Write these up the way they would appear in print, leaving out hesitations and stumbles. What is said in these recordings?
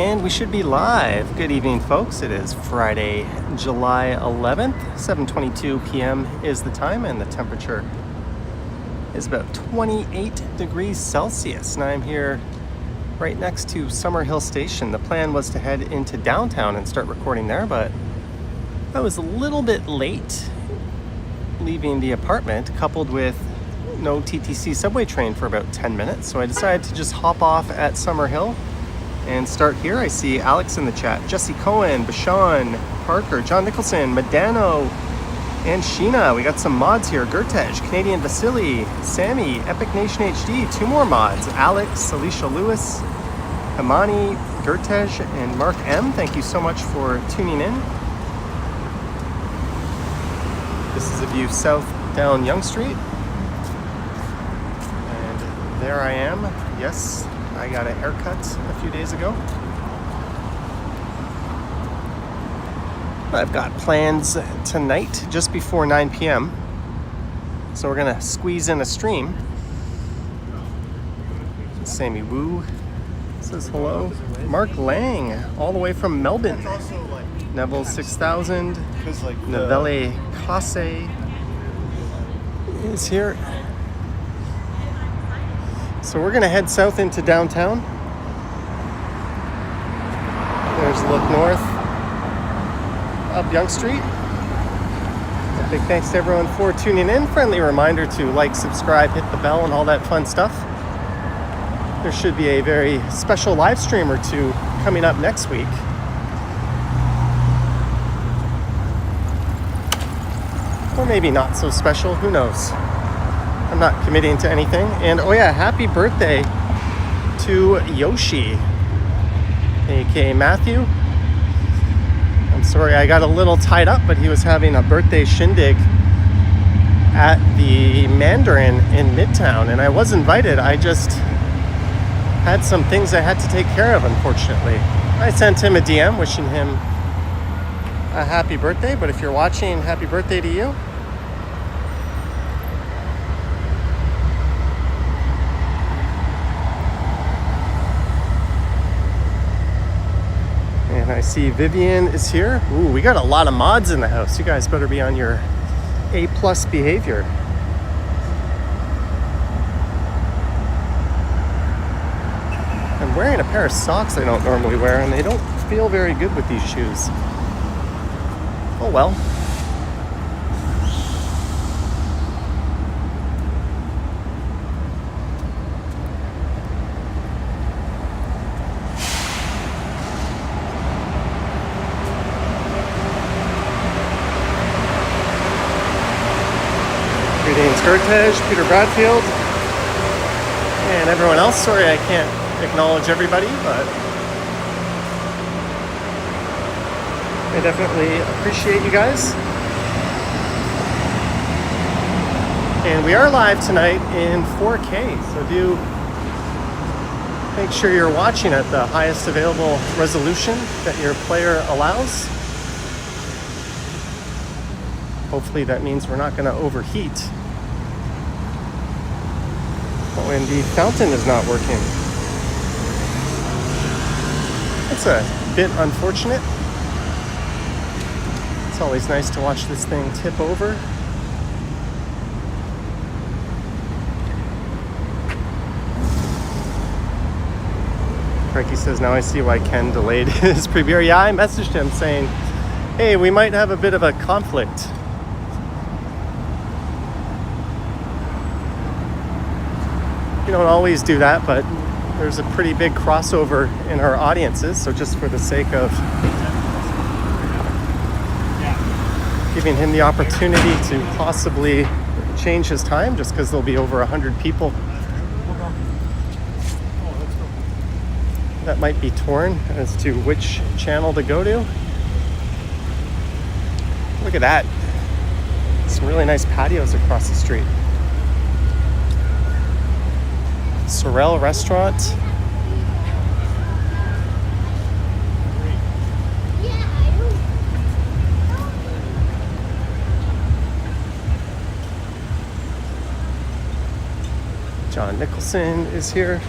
And we should be live. Good evening, folks. It is Friday, July 11th. 7:22 p.m. is the time, and the temperature is about 28 degrees Celsius. And I'm here right next to Summerhill Station. The plan was to head into downtown and start recording there, but I was a little bit late leaving the apartment, coupled with no TTC subway train for about 10 minutes. So I decided to just hop off at Summerhill and start here. I see Alex in the chat, Jesse Cohen, Bashan, Parker, John Nicholson, Medano, and Sheena. We got some mods here. Gertej, Canadian Vasily, Sammy, Epic Nation HD, 2 more mods. Alex, Alicia Lewis, Hamani, Gertej, and Mark M. Thank you so much for tuning in. This is a view south down Yonge Street. And there I am. Yes, I got a haircut a few days ago. I've got plans tonight just before 9 p.m. So we're gonna squeeze in a stream. Sammy Wu says hello. Mark Lang, all the way from Melbourne. Neville 6000, Novelle Casse is here. So we're gonna head south into downtown. There's a look north, up Yonge Street. A big thanks to everyone for tuning in. Friendly reminder to like, subscribe, hit the bell, and all that fun stuff. There should be a very special live stream or two coming up next week. Or maybe not so special, who knows? I'm not committing to anything. And oh yeah, happy birthday to Yoshi, aka Matthew. I'm sorry I got a little tied up, but he was having a birthday shindig at the Mandarin in Midtown, and I was invited. I just had some things I had to take care of, unfortunately. I sent him a DM wishing him a happy birthday, but if you're watching, happy birthday to you. And I see Vivian is here. Ooh, we got a lot of mods in the house. You guys better be on your A+ behavior. I'm wearing a pair of socks I don't normally wear, and they don't feel very good with these shoes. Oh well. Greetings, Gertej, Peter Bradfield, and everyone else. Sorry I can't acknowledge everybody, but I definitely appreciate you guys. And we are live tonight in 4K, so do make sure you're watching at the highest available resolution that your player allows. Hopefully that means we're not going to overheat. Oh, and the fountain is not working. That's a bit unfortunate. It's always nice to watch this thing tip over. Frankie says, now I see why Ken delayed his premiere. Yeah, I messaged him saying, hey, we might have a bit of a conflict. We don't always do that, but there's a pretty big crossover in our audiences, so just for the sake of giving him the opportunity to possibly change his time, just because there'll be over 100 people that might be torn as to which channel to go to. Look at that. Some really nice patios across the street. Sorrel Restaurant. John Nicholson is here.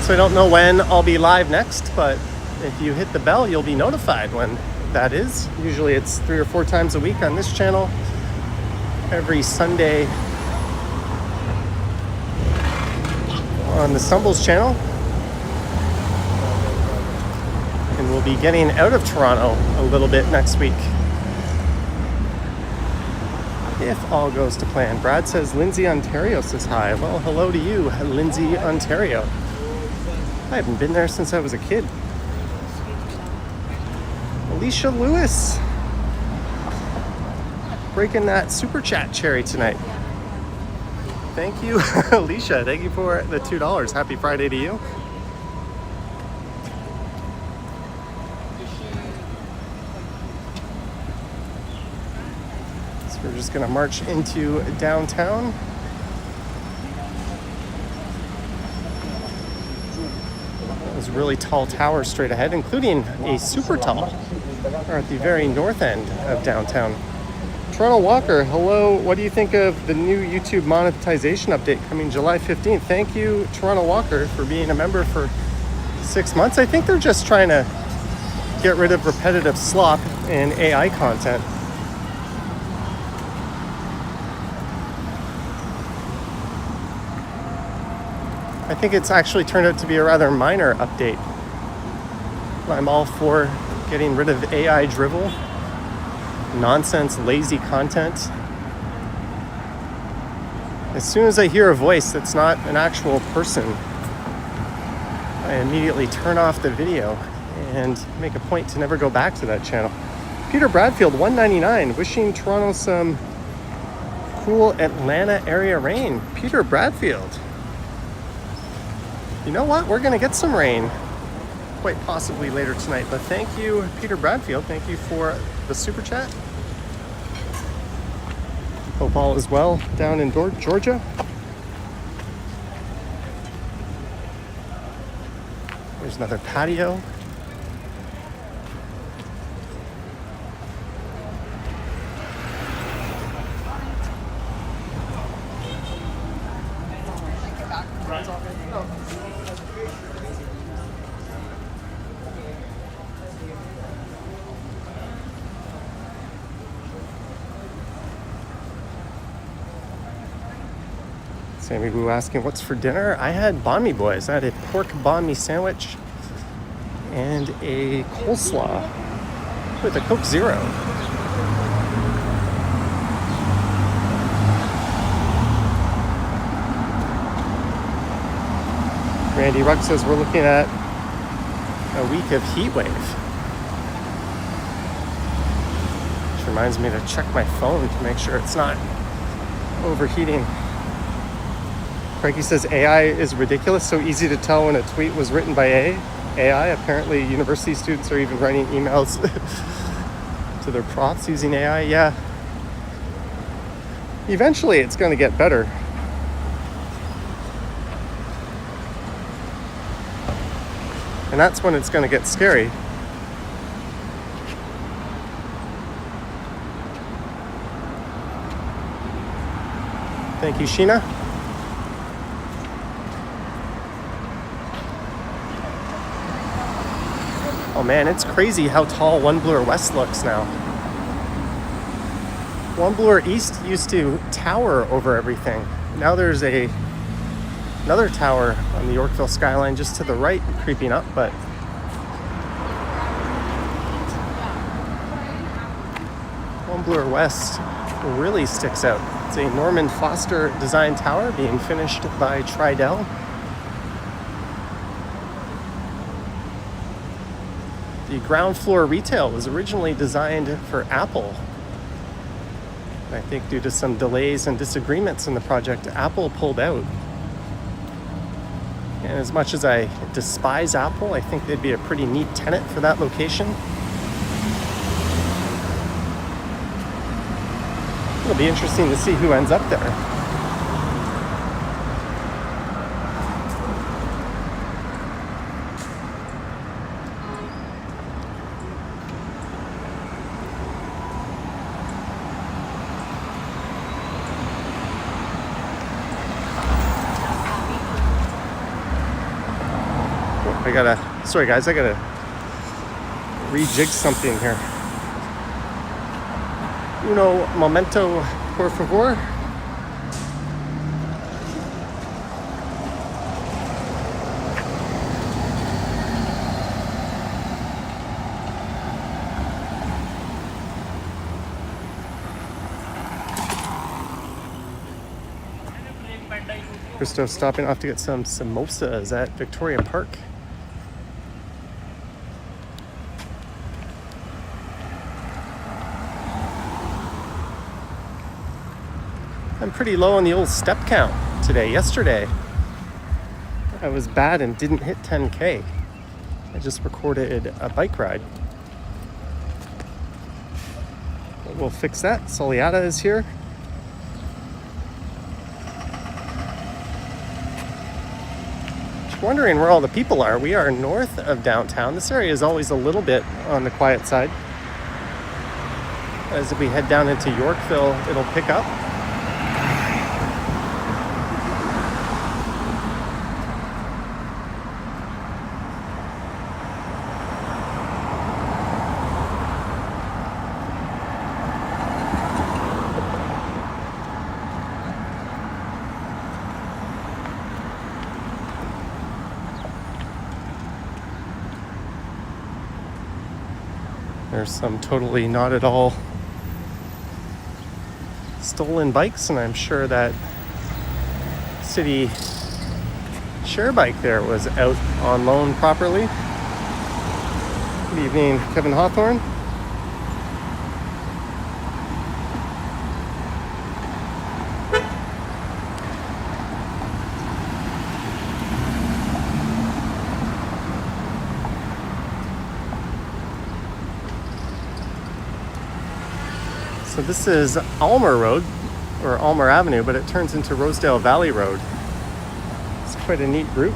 So I don't know when I'll be live next, but if you hit the bell, you'll be notified when that is. Usually it's 3 or 4 times a week on this channel. Every Sunday on the Stumbles channel. And we'll be getting out of Toronto a little bit next week, if all goes to plan. Brad says Lindsay, Ontario says hi. Well, hello to you, Lindsay, Ontario. I haven't been there since I was a kid. Alicia Lewis, breaking that super chat cherry tonight. Thank you, Alicia. Thank you for the $2. Happy Friday to you. So we're just gonna march into downtown. There's a really tall tower straight ahead, including a super tall, or at the very north end of downtown. Toronto Walker, hello. What do you think of the new YouTube monetization update coming July 15th? Thank you, Toronto Walker, for being a member for 6 months. I think they're just trying to get rid of repetitive slop in AI content. I think it's actually turned out to be a rather minor update. I'm all for getting rid of AI drivel, nonsense, lazy content. As soon as I hear a voice that's not an actual person, I immediately turn off the video and make a point to never go back to that channel. Peter Bradfield, 199, wishing Toronto some cool Atlanta area rain. Peter Bradfield. You know what? We're going to get some rain quite possibly later tonight. But thank you, Peter Bradfield. Thank you for the super chat. Hope all is well down in Georgia. There's another patio. Sammy Wu asking what's for dinner. I had banh mi boys. I had a pork banh mi sandwich and a coleslaw with a Coke Zero. Randy Ruck says we're looking at a week of heat wave. Which reminds me to check my phone to make sure it's not overheating. Frankie says AI is ridiculous, so easy to tell when a tweet was written by AI. Apparently university students are even writing emails to their profs using AI. Yeah. Eventually it's going to get better. And that's when it's going to get scary. Thank you, Sheena. Oh man, it's crazy how tall One Bloor West looks now. One Bloor East used to tower over everything. Now there's another tower on the Yorkville skyline just to the right creeping up, but One Bloor West really sticks out. It's a Norman Foster designed tower being finished by Tridel. The ground floor retail was originally designed for Apple. I think due to some delays and disagreements in the project, Apple pulled out. And as much as I despise Apple, I think they'd be a pretty neat tenant for that location. It'll be interesting to see who ends up there. sorry guys, I gotta rejig something here. Uno momento, por favor. Christo's stopping off to get some samosas at Victoria Park. I'm pretty low on the old step count today. Yesterday, I was bad and didn't hit 10K. I just recorded a bike ride. But we'll fix that. Soleada is here. Wondering where all the people are. We are north of downtown. This area is always a little bit on the quiet side. As we head down into Yorkville, it'll pick up. There's some totally not at all stolen bikes, and I'm sure that city share bike there was out on loan properly. Good evening, Kevin Hawthorne. So this is Almer Road, or Almer Avenue, but it turns into Rosedale Valley Road. It's quite a neat route.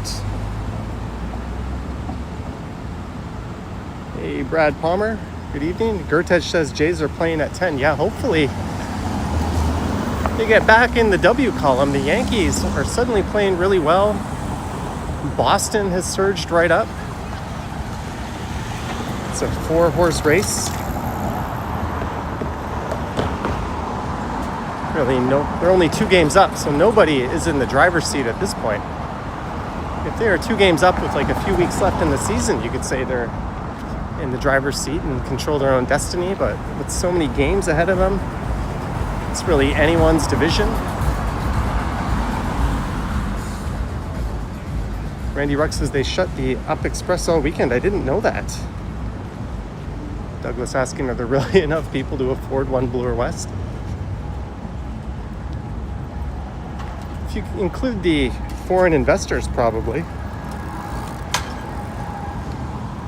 Hey, Brad Palmer, good evening. Gertej says Jays are playing at 10. Yeah, hopefully they get back in the W column. The Yankees are suddenly playing really well. Boston has surged right up. It's a 4-horse race. Really, they're only 2 games up, so nobody is in the driver's seat at this point. If they are 2 games up with like a few weeks left in the season, you could say they're in the driver's seat and control their own destiny, but with so many games ahead of them, it's really anyone's division. Randy Ruck says they shut the Up Express all weekend. I didn't know that. Douglas asking, are there really enough people to afford one Bloor West? If you include the foreign investors, probably.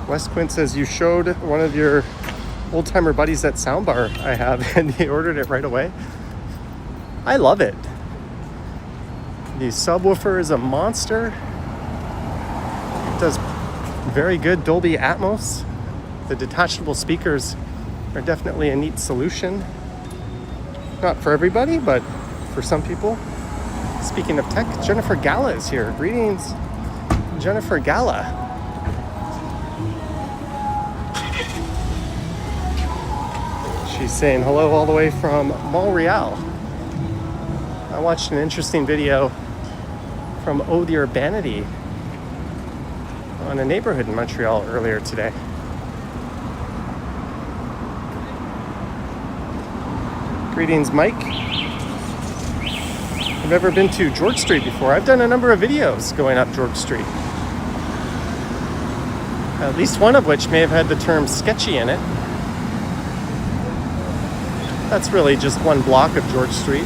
West Quint says you showed one of your old-timer buddies that soundbar I have, and they ordered it right away. I love it. The subwoofer is a monster. It does very good Dolby Atmos. The detachable speakers are definitely a neat solution. Not for everybody, but for some people. Speaking of tech, Jennifer Gala is here. Greetings, Jennifer Gala. She's saying hello all the way from Montreal. I watched an interesting video from Ode Your Urbanity on a neighborhood in Montreal earlier today. Greetings, Mike. I've never been to George Street before. I've done a number of videos going up George Street. At least one of which may have had the term sketchy in it. That's really just one block of George Street.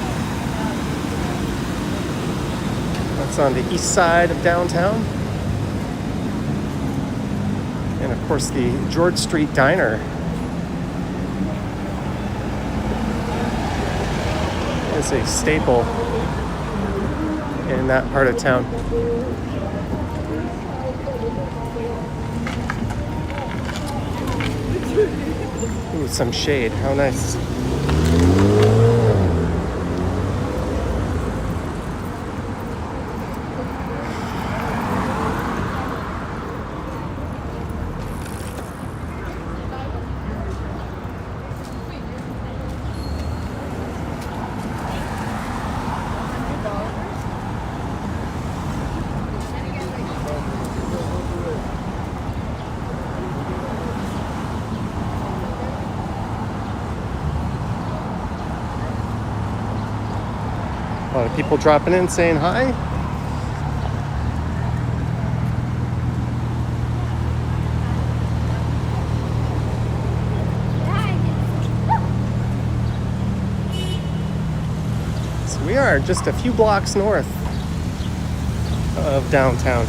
That's on the east side of downtown. And of course the George Street Diner is a staple in that part of town. Ooh, some shade. How nice. people dropping in saying hi. So we are just a few blocks north of downtown.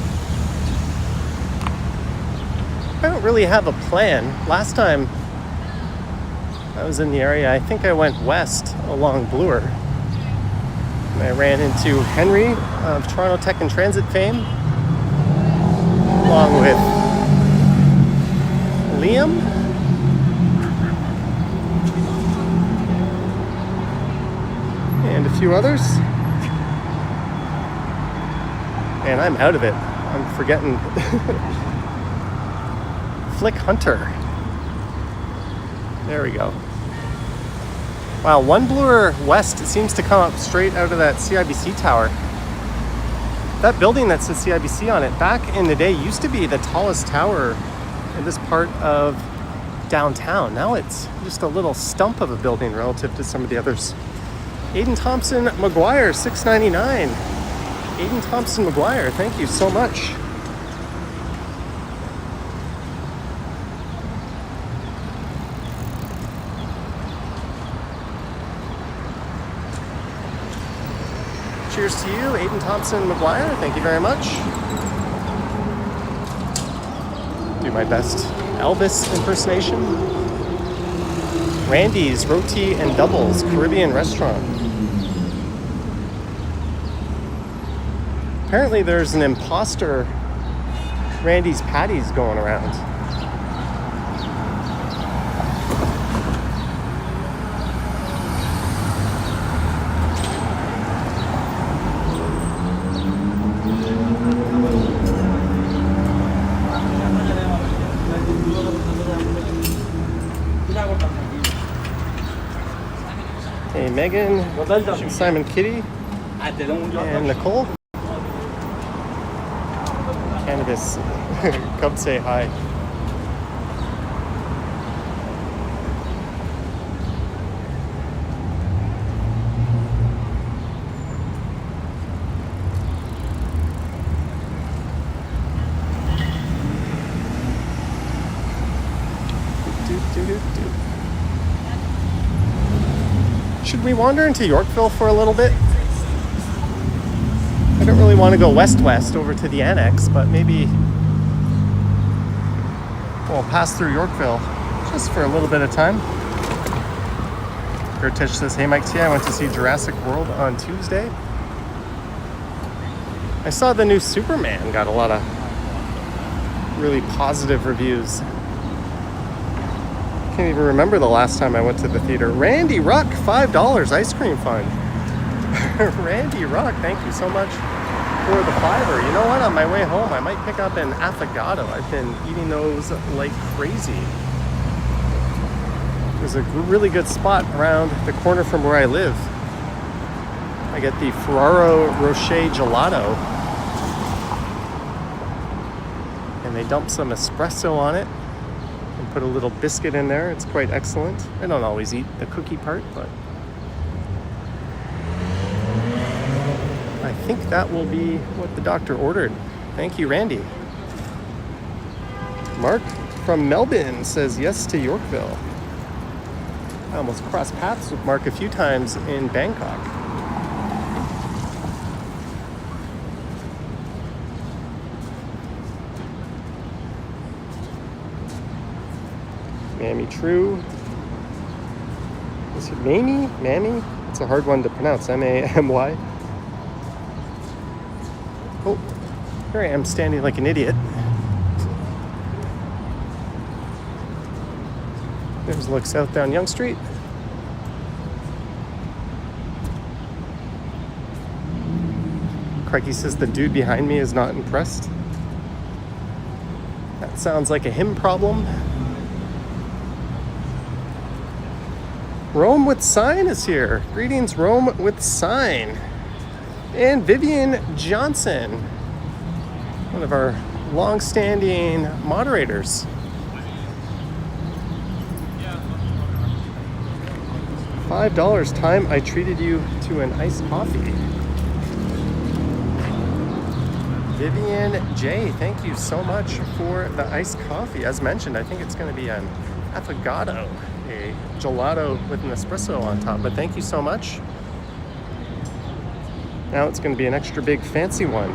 I don't really have a plan. Last time I was in the area, I think I went west along Bloor. And I ran into Henry of Toronto Tech and Transit fame, along with Liam, and a few others. And I'm out of it. I'm forgetting. Flick Hunter. There we go. Wow, one Bloor west seems to come up straight out of that CIBC tower. That building that says CIBC on it, back in the day, used to be the tallest tower in this part of downtown. Now it's just a little stump of a building relative to some of the others. Aiden Thompson McGuire, $6.99. Aiden Thompson McGuire, thank you so much. Cheers to you, Aiden Thompson McGuire. Thank you very much. Do my best Elvis impersonation. Randy's Roti and Doubles Caribbean Restaurant. Apparently there's an imposter Randy's Patties going around. Hey, Megan, Simon Kitty, and Nicole. Cannabis, come say hi. Should we wander into Yorkville for a little bit? I don't really want to go west-west over to the annex, but maybe we'll pass through Yorkville just for a little bit of time. Gertich says, hey Mike T, I went to see Jurassic World on Tuesday. I saw the new Superman got a lot of really positive reviews. Can't even remember the last time I went to the theater. Randy Ruck, $5 ice cream fund. Randy Ruck, thank you so much for the $5. You know what? On my way home, I might pick up an affogato. I've been eating those like crazy. There's a really good spot around the corner from where I live. I get the Ferraro Rocher Gelato. And they dump some espresso on it. Put a little biscuit in there. It's quite excellent. I don't always eat the cookie part, but I think that will be what the doctor ordered. Thank you, Randy. Mark from Melbourne says yes to Yorkville. I almost crossed paths with Mark a few times in Bangkok. Mammy True. Is it Mammy? Mammy? It's a hard one to pronounce. M-A-M-Y. Oh, here I am standing like an idiot. There's a look south down Yonge Street. Crikey says the dude behind me is not impressed. That sounds like a him problem. Rome with Sign is here. Greetings, Rome with Sign. And Vivian Johnson, one of our long-standing moderators. $5 time I treated you to an iced coffee. Vivian J, thank you so much for the iced coffee. As mentioned, I think it's going to be an affogato, a gelato with an espresso on top, but thank you so much. Now it's going to be an extra big fancy one.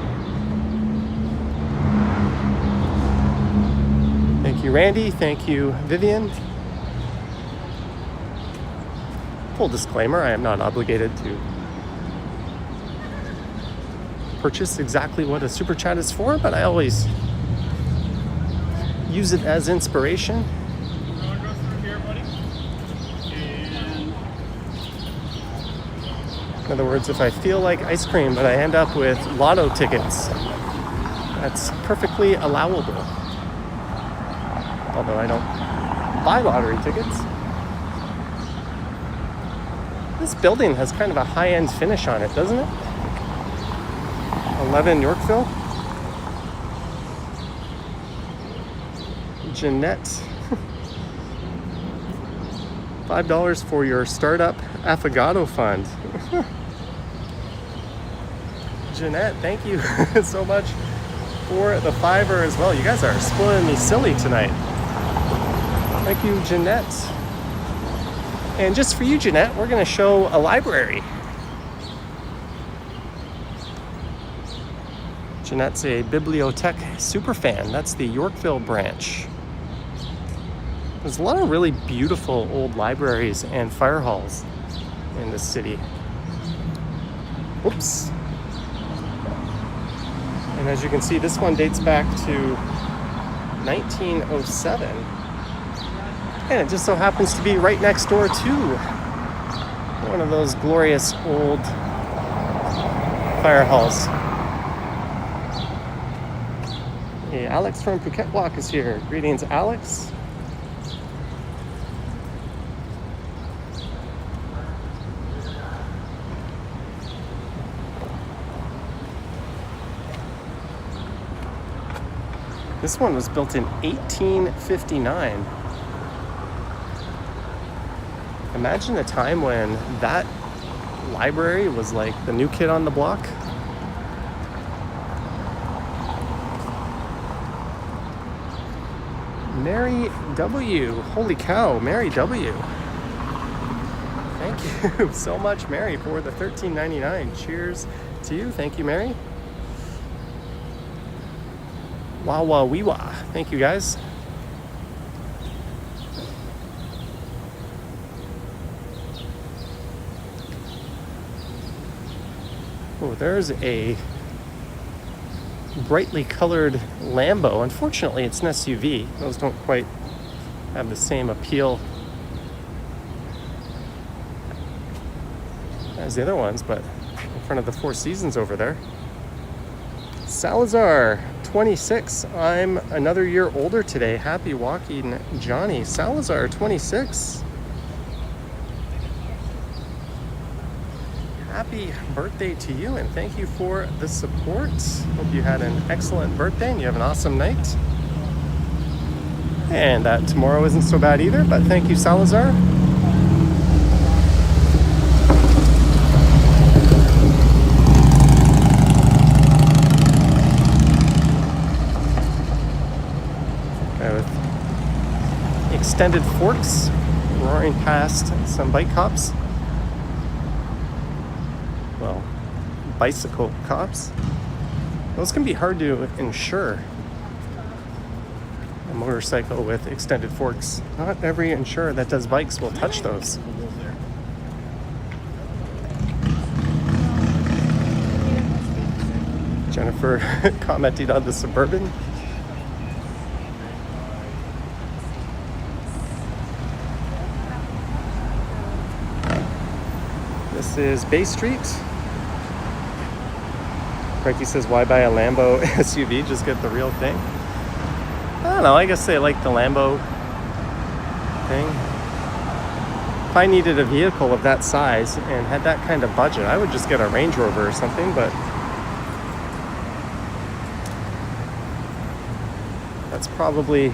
Thank you, Randy. Thank you, Vivian. Full disclaimer, I am not obligated to purchase exactly what a super chat is for, but I always use it as inspiration. In other words, if I feel like ice cream but I end up with lotto tickets, that's perfectly allowable. Although I don't buy lottery tickets. This building has kind of a high-end finish on it, doesn't it? 11 Yorkville. Jeanette. $5 for your startup affogato fund. Jeanette, thank you so much for the $5 as well. You guys are spoiling me silly tonight. Thank you, Jeanette. And just for you, Jeanette, we're going to show a library. Jeanette's a bibliothèque superfan. That's the Yorkville branch. There's a lot of really beautiful old libraries and fire halls in this city. Whoops. And as you can see, this one dates back to 1907. And it just so happens to be right next door to one of those glorious old fire halls. Hey, Alex from Phuket Walk is here. Greetings, Alex. This one was built in 1859. Imagine a time when that library was like the new kid on the block. Mary W. Holy cow, Mary W. Thank you so much, Mary, for the $13.99. Cheers to you. Thank you, Mary. Wah wah wee wah. Thank you, guys. Oh, there's a brightly colored Lambo. Unfortunately, it's an SUV. Those don't quite have the same appeal as the other ones, but in front of the Four Seasons over there. Salazar, 26. I'm another year older today. Happy walking, Johnny. Salazar, 26. Happy birthday to you, and thank you for the support. Hope you had an excellent birthday and you have an awesome night. And that tomorrow isn't so bad either, but thank you, Salazar. Okay, with extended forks, roaring past some bike cops. Well, bicycle cops. Those can be hard to insure. A motorcycle with extended forks. Not every insurer that does bikes will touch those. Jennifer commenting on the Suburban. This is Bay Street. Frankie says, why buy a Lambo SUV? Just get the real thing. I don't know, I guess they like the Lambo thing. If I needed a vehicle of that size and had that kind of budget, I would just get a Range Rover or something, but that's probably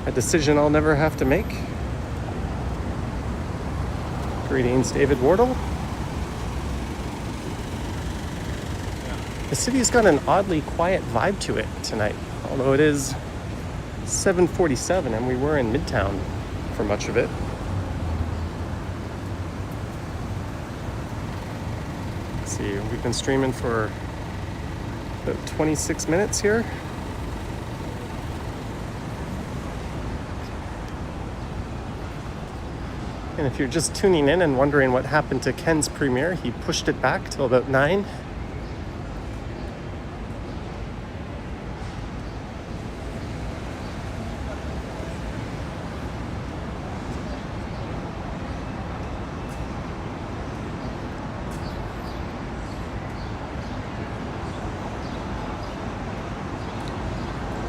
a decision I'll never have to make. Greetings, David Wardle. The city's got an oddly quiet vibe to it tonight, although it is 7:47 and we were in Midtown for much of it. Let's see, we've been streaming for about 26 minutes here. And if you're just tuning in and wondering what happened to Ken's premiere, he pushed it back till about 9.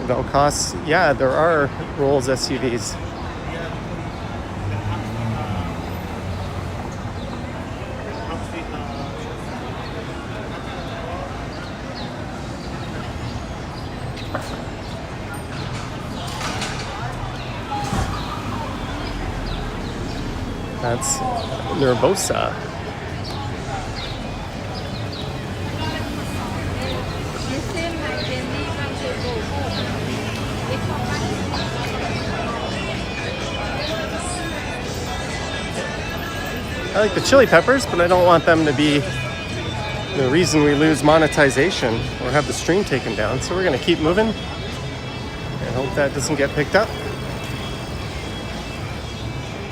Velcos, yeah, there are Rolls SUVs. That's Nervosa. I like the chili peppers, but I don't want them to be the reason we lose monetization or have the stream taken down. So we're going to keep moving and hope that doesn't get picked up.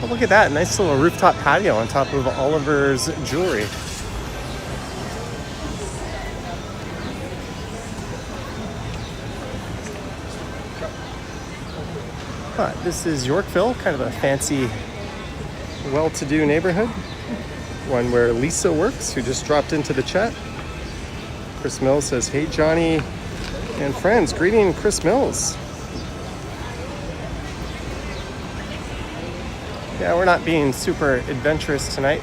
Oh, look at that. Nice little rooftop patio on top of Oliver's Jewelry. But this is Yorkville, kind of a fancy, well-to-do neighborhood. One where Lisa works, who just dropped into the chat. Chris Mills says, "Hey, Johnny and friends, greeting Chris Mills." Yeah, we're not being super adventurous tonight.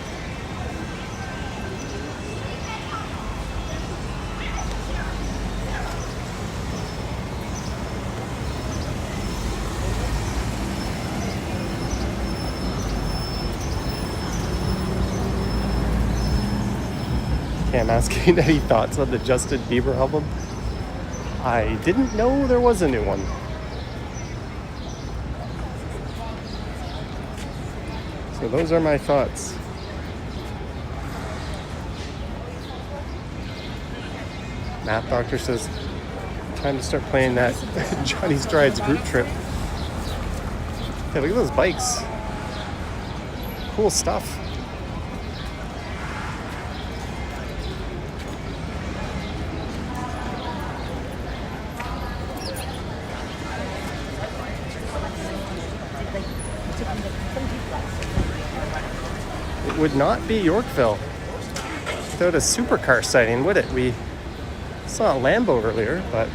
I'm asking any thoughts on the Justin Bieber album. I didn't know there was a new one. So those are my thoughts. Math Doctor says, time to start playing that Johnny Strides group trip. Hey, look at those bikes. Cool stuff. Would not be Yorkville without a supercar sighting, would it? We saw a Lambo earlier, but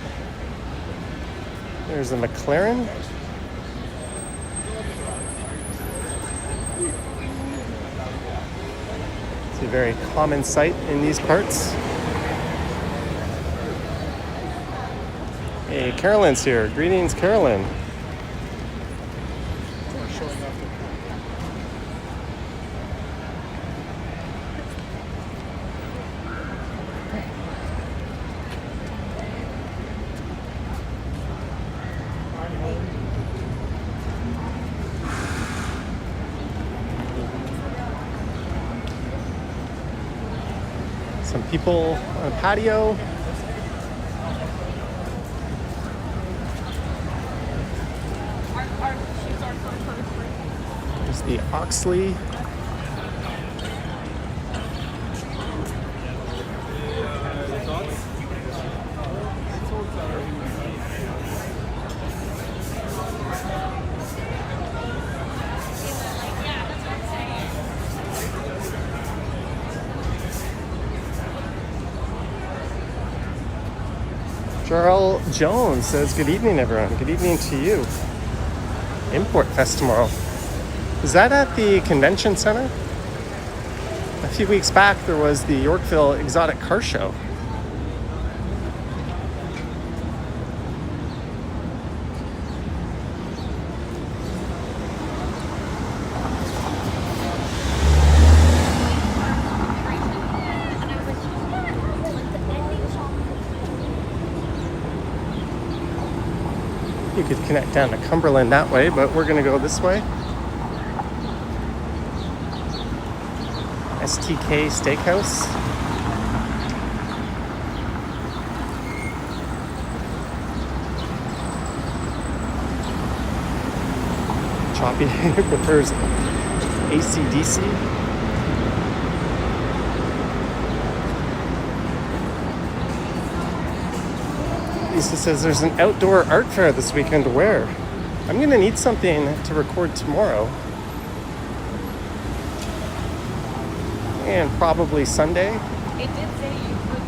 there's a McLaren. It's a very common sight in these parts. Hey, Carolyn's here. Greetings, Carolyn. People on a patio. There's the Oxley. Jarl Jones says, good evening, everyone. Good evening to you. Import Fest tomorrow. Is that at the convention center? A few weeks back, there was the Yorkville Exotic Car Show. could connect down to Cumberland that way, but we're going to go this way. STK Steakhouse. Choppy prefers AC/DC. Lisa says there's an outdoor art fair this weekend to wear. I'm going to need something to record tomorrow. And probably Sunday. It did say you could.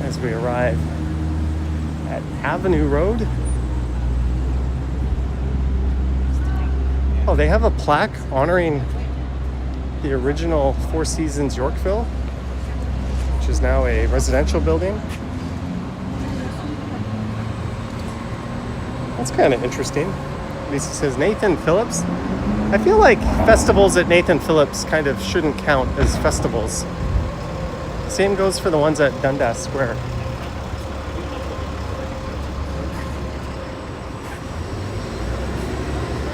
As we arrive at Avenue Road. Oh, they have a plaque honoring the original Four Seasons Yorkville, which is now a residential building. That's kind of interesting. Lisa says Nathan Phillips. I feel like festivals at Nathan Phillips kind of shouldn't count as festivals. Same goes for the ones at Dundas Square.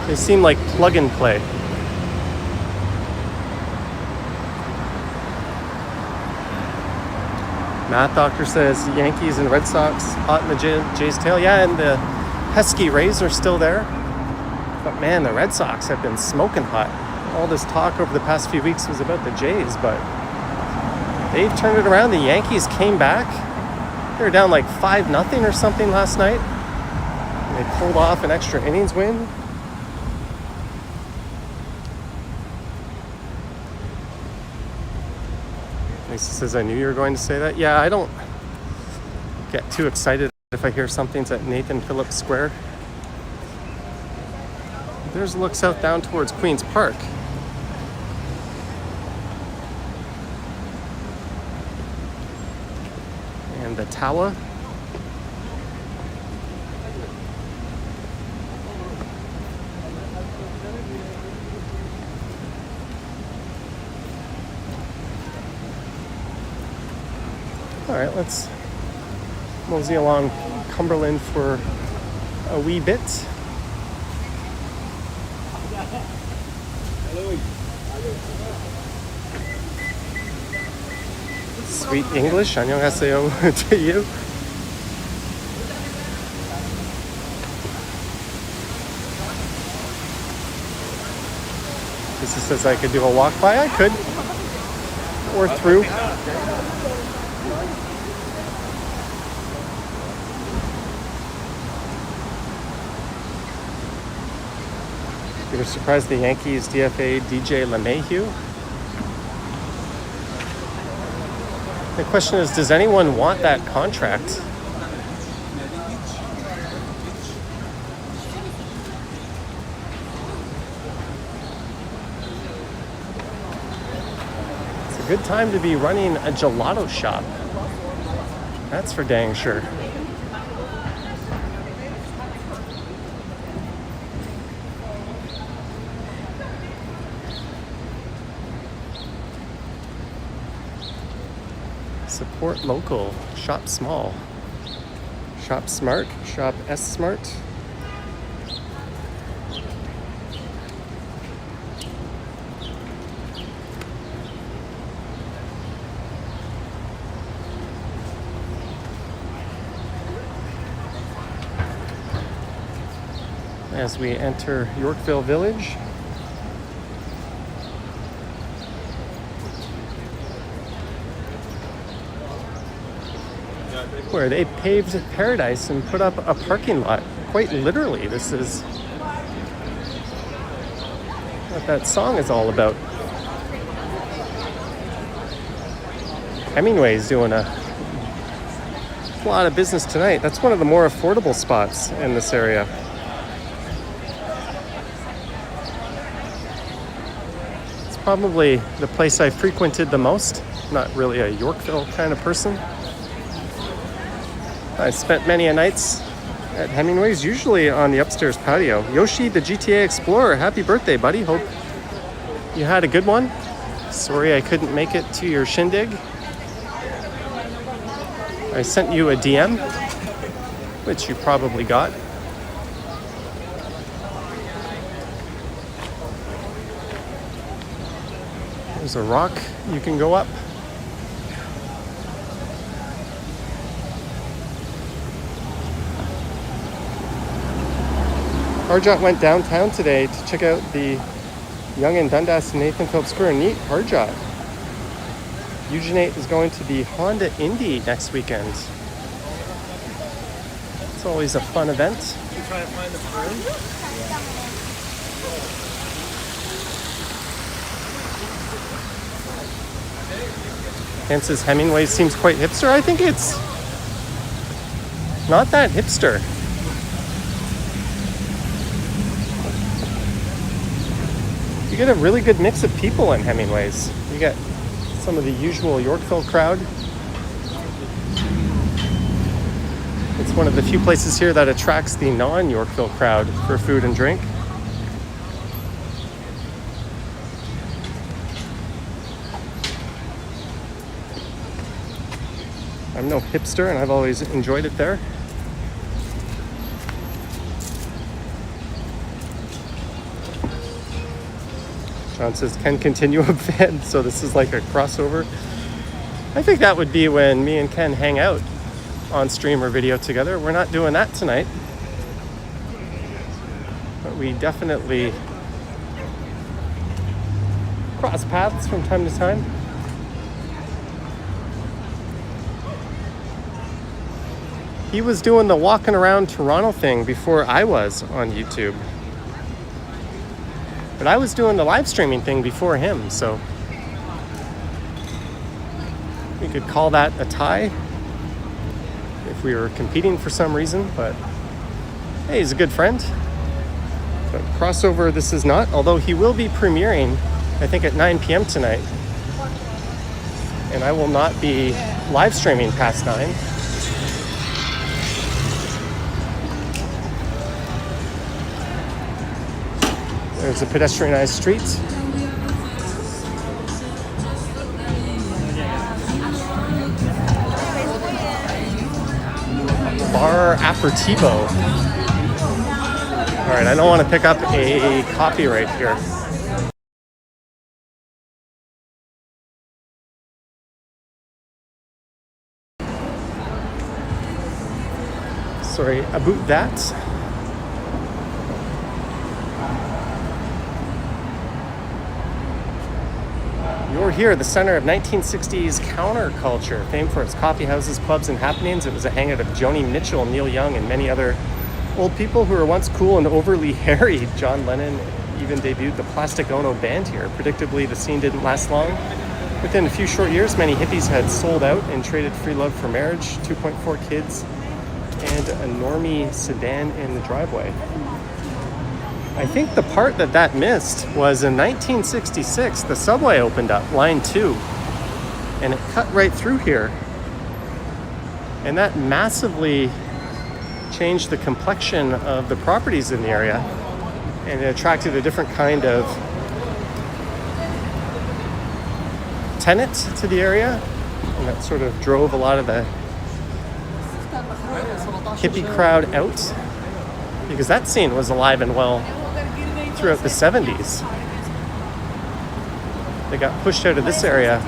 They seem like plug and play. Math Doctor says Yankees and Red Sox hot in the Jays' tail. Yeah, and the pesky Rays are still there. But man, the Red Sox have been smoking hot. All this talk over the past few weeks was about the Jays, but they've turned it around. The Yankees came back. They were down like 5-0 or something last night. And they pulled off an extra innings win. Lisa says, I knew you were going to say that. Yeah, I don't get too excited if I hear something's at Nathan Phillips Square. There's a look south down towards Queen's Park. And the Tower. All right, let's mosey along Cumberland for a wee bit. Sweet English, 안녕하세요 to you. This says I could do a walk by. I could. Or through. You were surprised the Yankees DFA DJ LeMahieu? The question is, does anyone want that contract? It's a good time to be running a gelato shop. That's for dang sure. Support local, shop small, shop smart, shop S smart. As we enter Yorkville Village. Where they paved paradise and put up a parking lot. Quite literally, this is what that song is all about. Hemingway's doing a lot of business tonight. That's one of the more affordable spots in this area. It's probably the place I frequented the most. Not really a Yorkville kind of person. I spent many a nights at Hemingway's, usually on the upstairs patio. Yoshi, the GTA Explorer, happy birthday, buddy. Hope you had a good one. Sorry I couldn't make it to your shindig. I sent you a DM, which you probably got. There's a rock you can go up. Harjot went downtown today to check out the Yonge-Dundas and Nathan Phillips Square. Neat, Harjot. Eugenate is going to the Honda Indy next weekend. It's always a fun event. You trying to find the room? Ken says Hemingway seems quite hipster. I think it's not that hipster. You get a really good mix of people in Hemingway's. You get some of the usual Yorkville crowd. It's one of the few places here that attracts the non-Yorkville crowd for food and drink. I'm no hipster and I've always enjoyed it there. John says, can continue a bit, so this is like a crossover. I think that would be when me and Ken hang out on stream or video together. We're not doing that tonight. But we definitely cross paths from time to time. He was doing the walking around Toronto thing before I was on YouTube. But I was doing the live streaming thing before him, so we could call that a tie if we were competing for some reason, but hey, he's a good friend. But crossover this is not, although he will be premiering, I think at 9 p.m. tonight. And I will not be live streaming past 9. There's a pedestrianized street. Bar aperitivo. All right, I don't want to pick up a copyright here. Sorry about that. You're here, the center of 1960s counterculture, famed for its coffee houses, clubs, and happenings. It was a hangout of Joni Mitchell, Neil Young, and many other old people who were once cool and overly hairy. John Lennon even debuted the Plastic Ono band here. Predictably, the scene didn't last long. Within a few short years, many hippies had sold out and traded free love for marriage, 2.4 kids, and a normie sedan in the driveway. I think the part that missed was in 1966, the subway opened up, line 2, and it cut right through here. And that massively changed the complexion of the properties in the area, and it attracted a different kind of tenant to the area, and that sort of drove a lot of the hippie crowd out, because that scene was alive and well throughout the 70s. They got pushed out of this area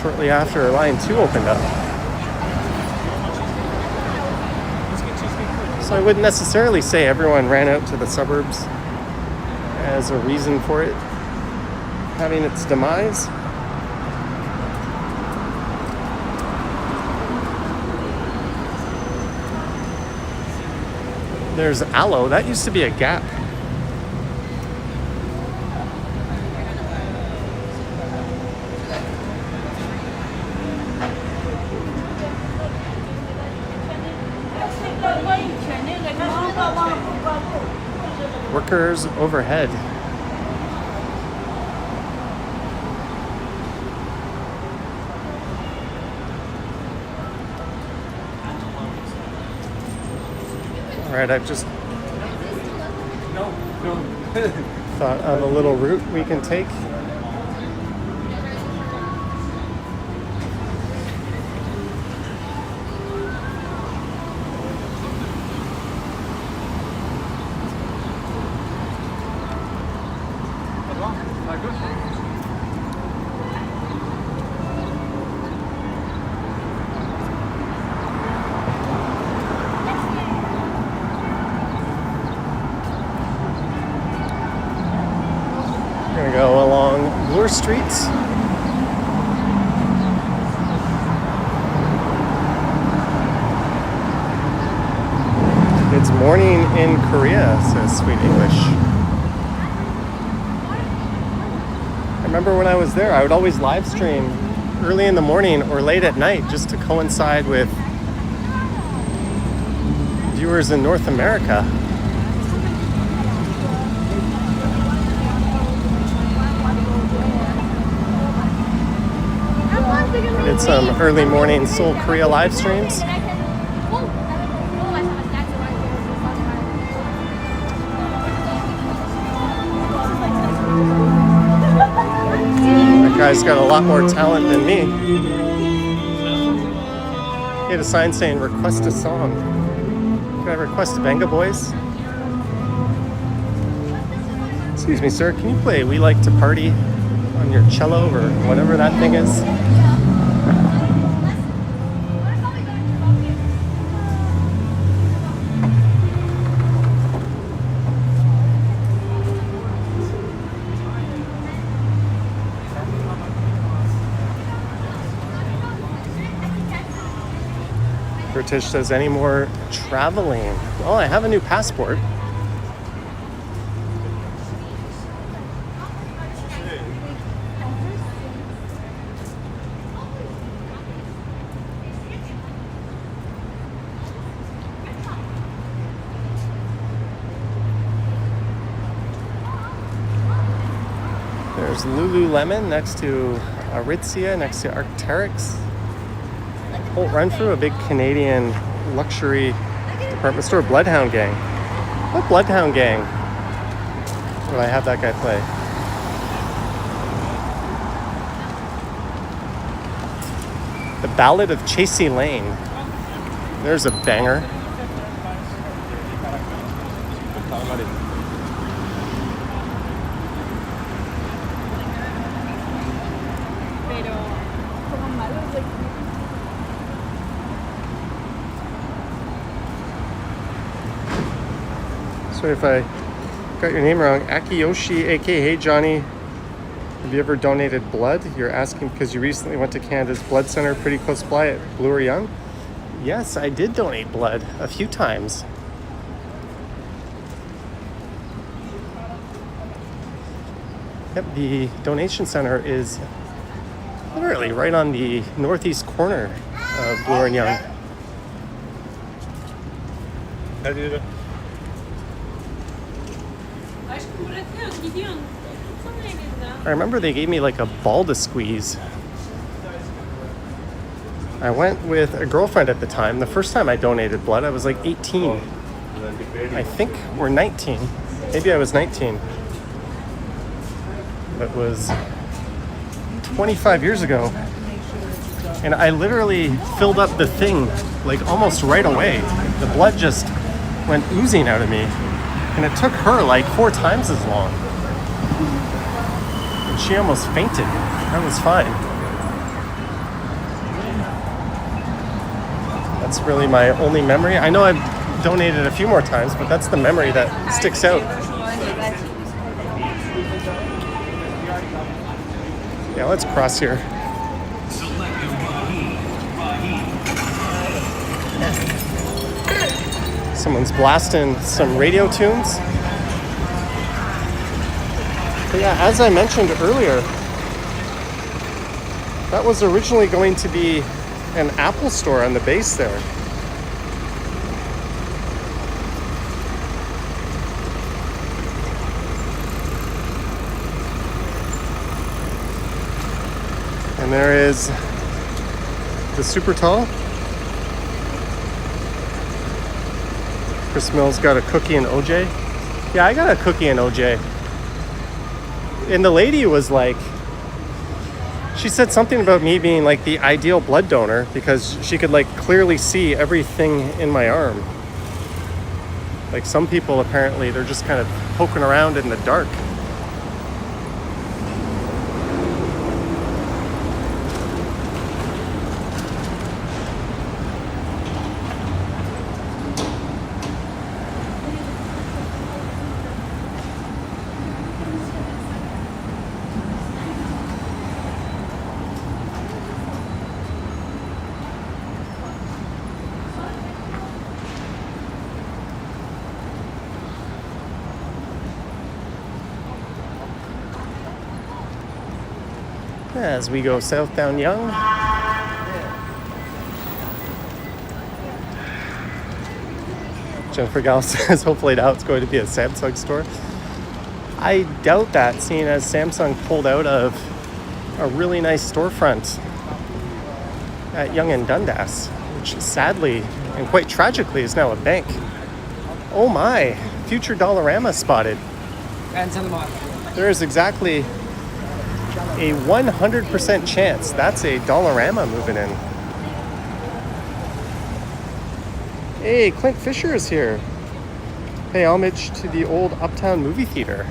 shortly after line 2 opened up. So I wouldn't necessarily say everyone ran out to the suburbs as a reason for it having its demise. There's Aloe. That used to be a Gap. Workers overhead. All right, I've just... No. thought of a little route we can take. Gonna go along Bloor Streets. It's morning in Korea, says Sweet English. I remember when I was there, I would always live stream early in the morning or late at night just to coincide with viewers in North America. Did some early morning Seoul, Korea live streams. That guy's got a lot more talent than me. He had a sign saying, request a song. Can I request Venga Boys? Excuse me, sir, can you play We Like to Party on your cello or whatever that thing is? British says, any more traveling? Well, I have a new passport. There's Lululemon next to Aritzia, next to Arc'teryx. Holt Renfrew, a big Canadian luxury department store. Bloodhound Gang. What Bloodhound Gang will I have that guy play? The Ballad of Chasey Lane. There's a banger. Sorry if I got your name wrong. Akiyoshi, aka Hey Johnny. Have you ever donated blood? You're asking because you recently went to Canada's Blood Center pretty close by at Bloor Yonge. Yes, I did donate blood a few times. Yep, the donation center is literally right on the northeast corner of Bloor and Yonge. I remember they gave me like a ball to squeeze. I went with a girlfriend at the time. The first time I donated blood, I was like 18. I think we're 19. Maybe I was 19. That was 25 years ago. And I literally filled up the thing like almost right away. The blood just went oozing out of me. And it took her like 4 times as long. And she almost fainted. That was fine. That's really my only memory. I know I've donated a few more times, but that's the memory that sticks out. Yeah, let's cross here. Someone's blasting some radio tunes. But yeah, as I mentioned earlier, that was originally going to be an Apple store on the base there. And there is the Super Tall. Chris Mills got a cookie and OJ. Yeah, I got a cookie and OJ. And the lady was like, she said something about me being like the ideal blood donor because she could like clearly see everything in my arm. Like some people apparently, they're just kind of poking around in the dark. As we go southbound Yonge. Jennifer Gall says hopefully now it's going to be a Samsung store. I doubt that, seeing as Samsung pulled out of a really nice storefront at Yonge-Dundas, which sadly and quite tragically is now a bank. Oh my, future Dollarama spotted. There is exactly a 100% chance that's a Dollarama moving in. Hey, Clint Fisher is here. Pay homage to the old Uptown movie theater.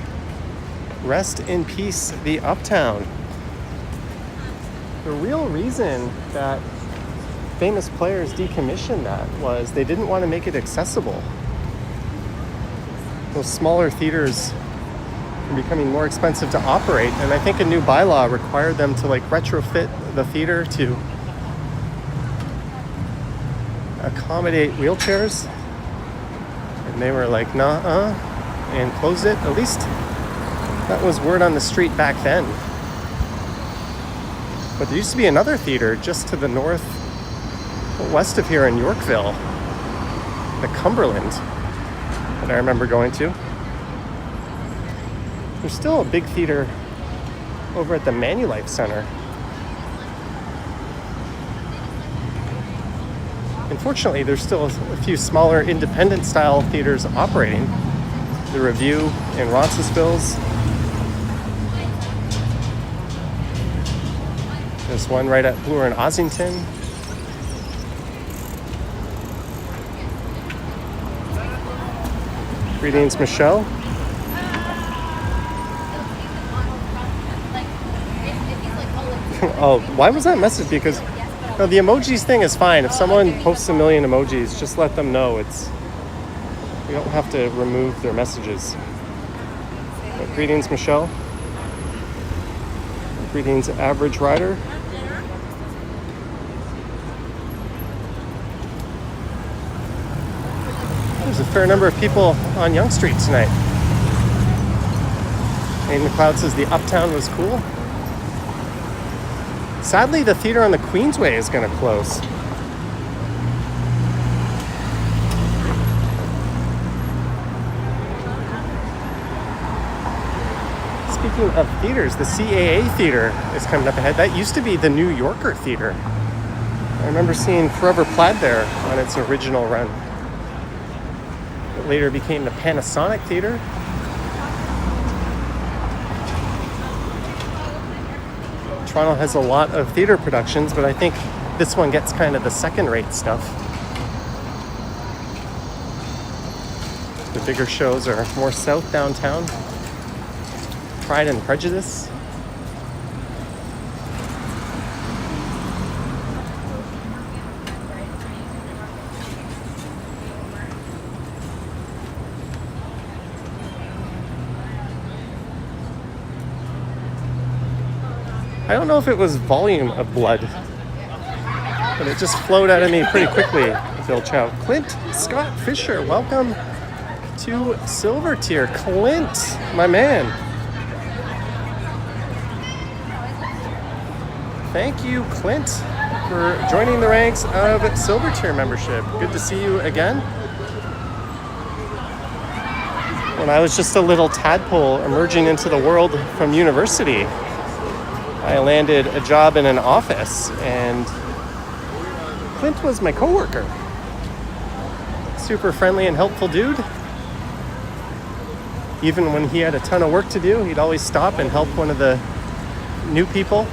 Rest in peace, the Uptown. The real reason that famous players decommissioned that was they didn't want to make it accessible. Those smaller theaters are becoming more expensive to operate, and I think a new bylaw required them to like retrofit the theater to accommodate wheelchairs, and they were like nah, and closed it. At least that was word on the street back then. But there used to be another theater just to the north west of here in Yorkville, the Cumberland, that I remember going to. There's still a big theater over at the Manulife Center. Unfortunately, there's still a few smaller independent style theaters operating. The Review in Roncesvalles. There's one right at Bloor and Ossington. Greetings, Michelle. Oh, why was that message? Because no, the emojis thing is fine. If someone posts a million emojis, just let them know we don't have to remove their messages. But greetings, Michelle. Greetings, Average Rider. There's a fair number of people on Yonge Street tonight. Wayne McLeod says the Uptown was cool. Sadly, the theater on the Queensway is going to close. Speaking of theaters, the CAA Theater is coming up ahead. That used to be the New Yorker Theater. I remember seeing Forever Plaid there on its original run. It later became the Panasonic Theater. Toronto has a lot of theater productions, but I think this one gets kind of the second-rate stuff. The bigger shows are more south downtown. Pride and Prejudice. I don't know if it was volume of blood, but it just flowed out of me pretty quickly, Phil Chow. Clint Scott Fisher, welcome to Silver Tier. Clint, my man. Thank you, Clint, for joining the ranks of Silver Tier membership. Good to see you again. When I was just a little tadpole emerging into the world from university, I landed a job in an office, and Clint was my coworker. Super friendly and helpful dude. Even when he had a ton of work to do, he'd always stop and help one of the new people.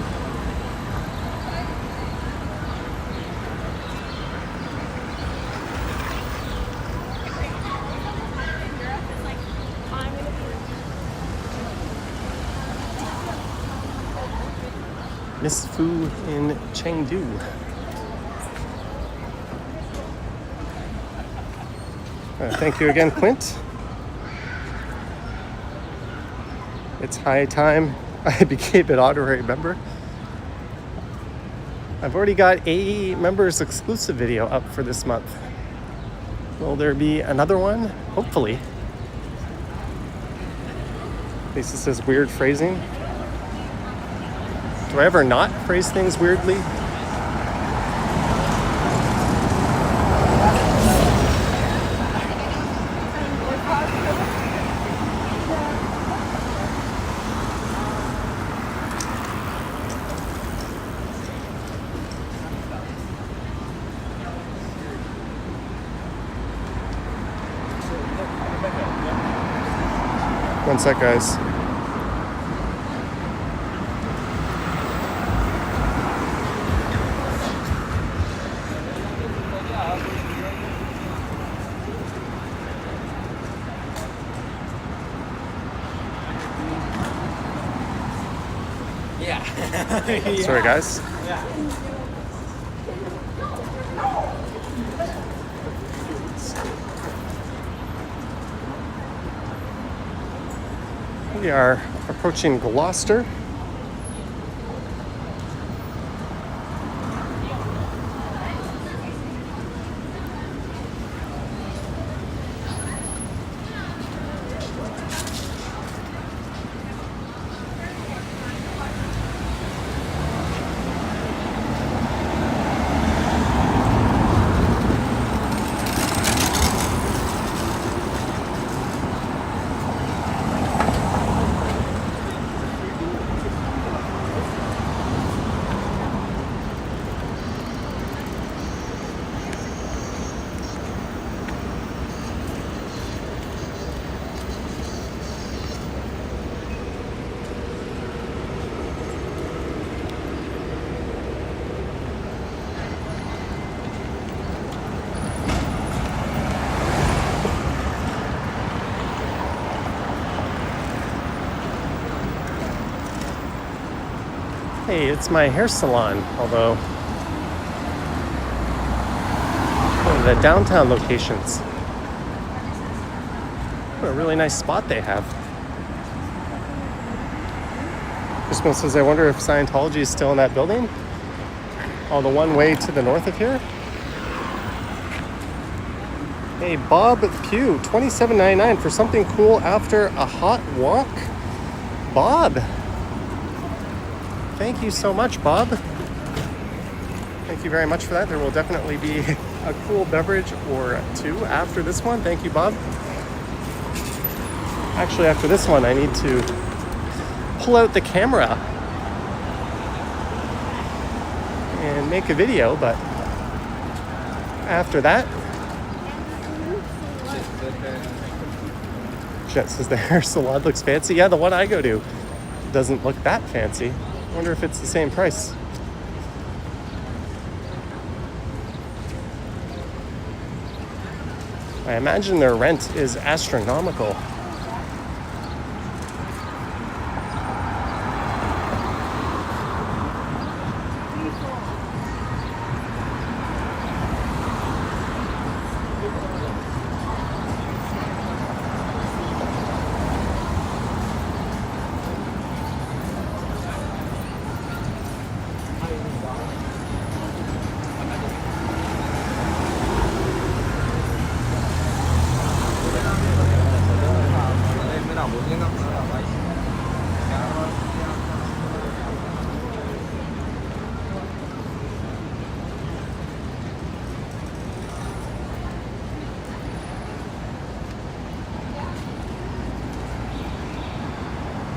Miss Fu in Chengdu. Thank you again, Clint. It's high time I became an honorary member. I've already got a members exclusive video up for this month. Will there be another one? Hopefully. At least it says weird phrasing. Do I ever not phrase things weirdly? One sec, guys. Yeah. Sorry, guys. Yeah. We are approaching Gloucester. Hey, it's my hair salon, although one of the downtown locations. What a really nice spot they have. Christmas says, I wonder if Scientology is still in that building? Oh, the one way to the north of here? Hey, Bob Pugh, $27.99 for something cool after a hot walk. Bob. Thank you so much, Bob. Thank you very much for that. There will definitely be a cool beverage or two after this one. Thank you, Bob. Actually, after this one, I need to pull out the camera and make a video, but after that, Jet says the hair salon looks fancy. Yeah, the one I go to doesn't look that fancy. I wonder if it's the same price. I imagine their rent is astronomical.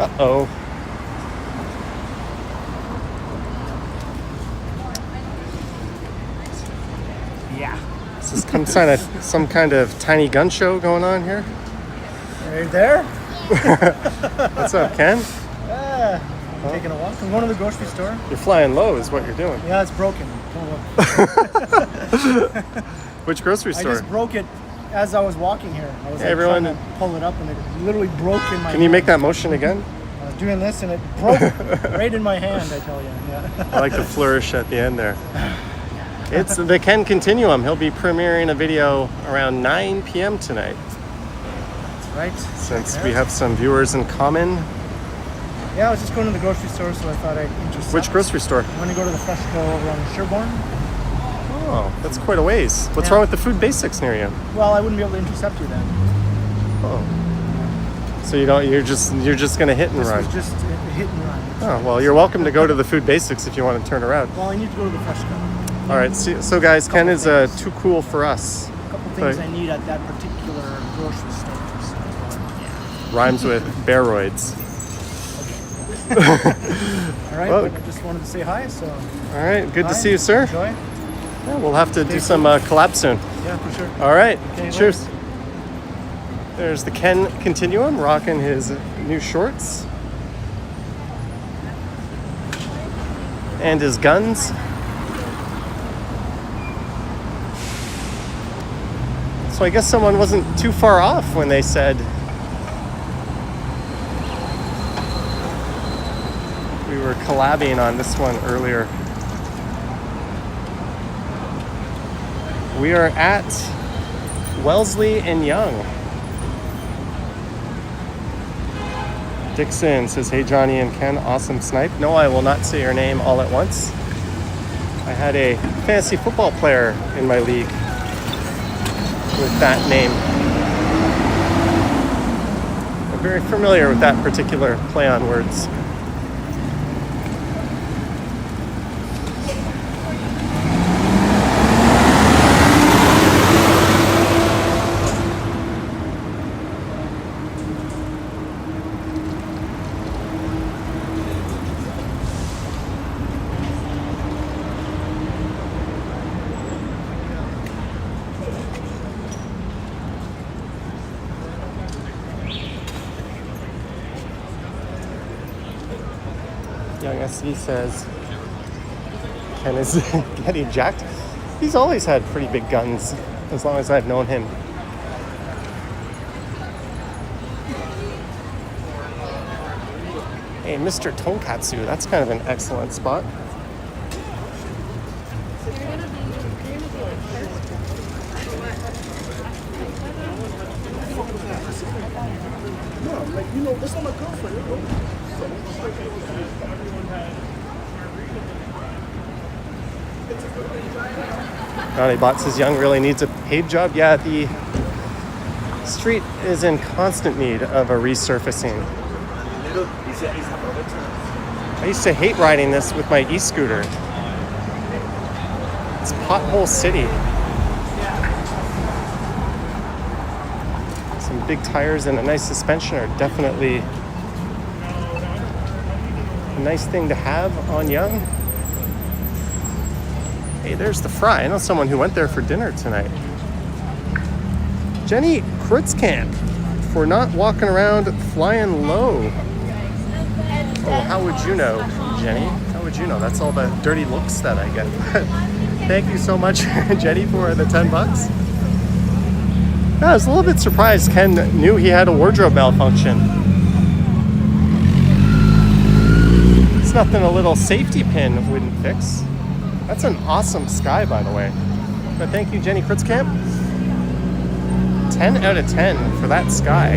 Uh-oh. Yeah. Is this some kind of tiny gun show going on here? Right there? What's up, Ken? Taking a walk. I'm going to the grocery store. You're flying low is what you're doing. Yeah, it's broken. Which grocery I store? just broke it as I was walking here. I was Hey, everyone. trying to pull it up and it literally broke in my Can you hand. make that motion again? I was doing this and it broke right in my hand, I tell you. Yeah. I like the flourish at the end there. It's the Ken Continuum. He'll be premiering a video around 9 p.m. tonight. That's right. Since we have some viewers in common. Yeah, I was just going to the grocery store, so I thought I'd intercept. Which grocery store? I'm going to go to the Fresh Co over on Sherborne. Oh, that's quite a ways. What's Yeah. wrong with the Food Basics near you? Well, I wouldn't be able to intercept you then. Oh. So you're just gonna hit and This run. was just a hit and run. Oh, well, you're welcome to go to the Food Basics if you want to turn around. Well, I need to go to the Fresh Co. All right, so guys, Ken is too cool for us. A couple things Right. I need at that particular grocery store. So, Rhymes with baroids. all right, Well- I just wanted to say hi. So, All right, good to hi, see you, sir. Enjoy. Yeah, we'll have to do some collab soon. Yeah, for sure. All right, Okay, cheers. There's the Ken Continuum rocking his new shorts and his guns. So I guess someone wasn't too far off when they said we were collabing on this one earlier. We are at Wellesley and Yonge. Dixon says, hey Johnny and Ken, awesome snipe. No, I will not say your name all at once. I had a fantasy football player in my league with that name. I'm very familiar with that particular play on words. Young SC says Ken is getting jacked. He's always had pretty big guns as long as I've known him. Hey, Mr. Tonkatsu, that's kind of an excellent spot. Johnny Bot says Young really needs a paved job. Yeah, the street is in constant need of a resurfacing. I used to hate riding this with my e-scooter. It's pothole city. Some big tires and a nice suspension are definitely a nice thing to have on Yonge. Hey, there's the Fry. I know someone who went there for dinner tonight. Jenny Kritzkamp for not walking around flying low. Oh, how would you know, Jenny? How would you know? That's all the dirty looks that I get. Thank you so much, Jenny, for the $10. Yeah, I was a little bit surprised Ken knew he had a wardrobe malfunction. It's nothing a little safety pin wouldn't fix. That's an awesome sky, by the way. But thank you, Jenny Kritzkamp. 10 out of 10 for that sky.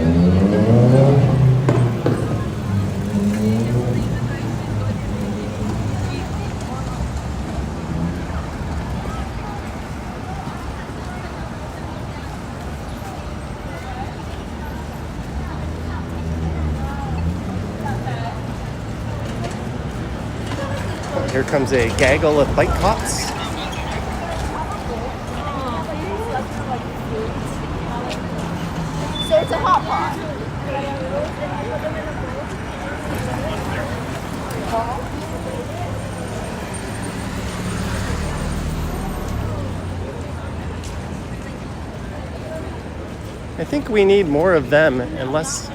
Here comes a gaggle of bike cops. So it's a hot pot. I think we need more of them and less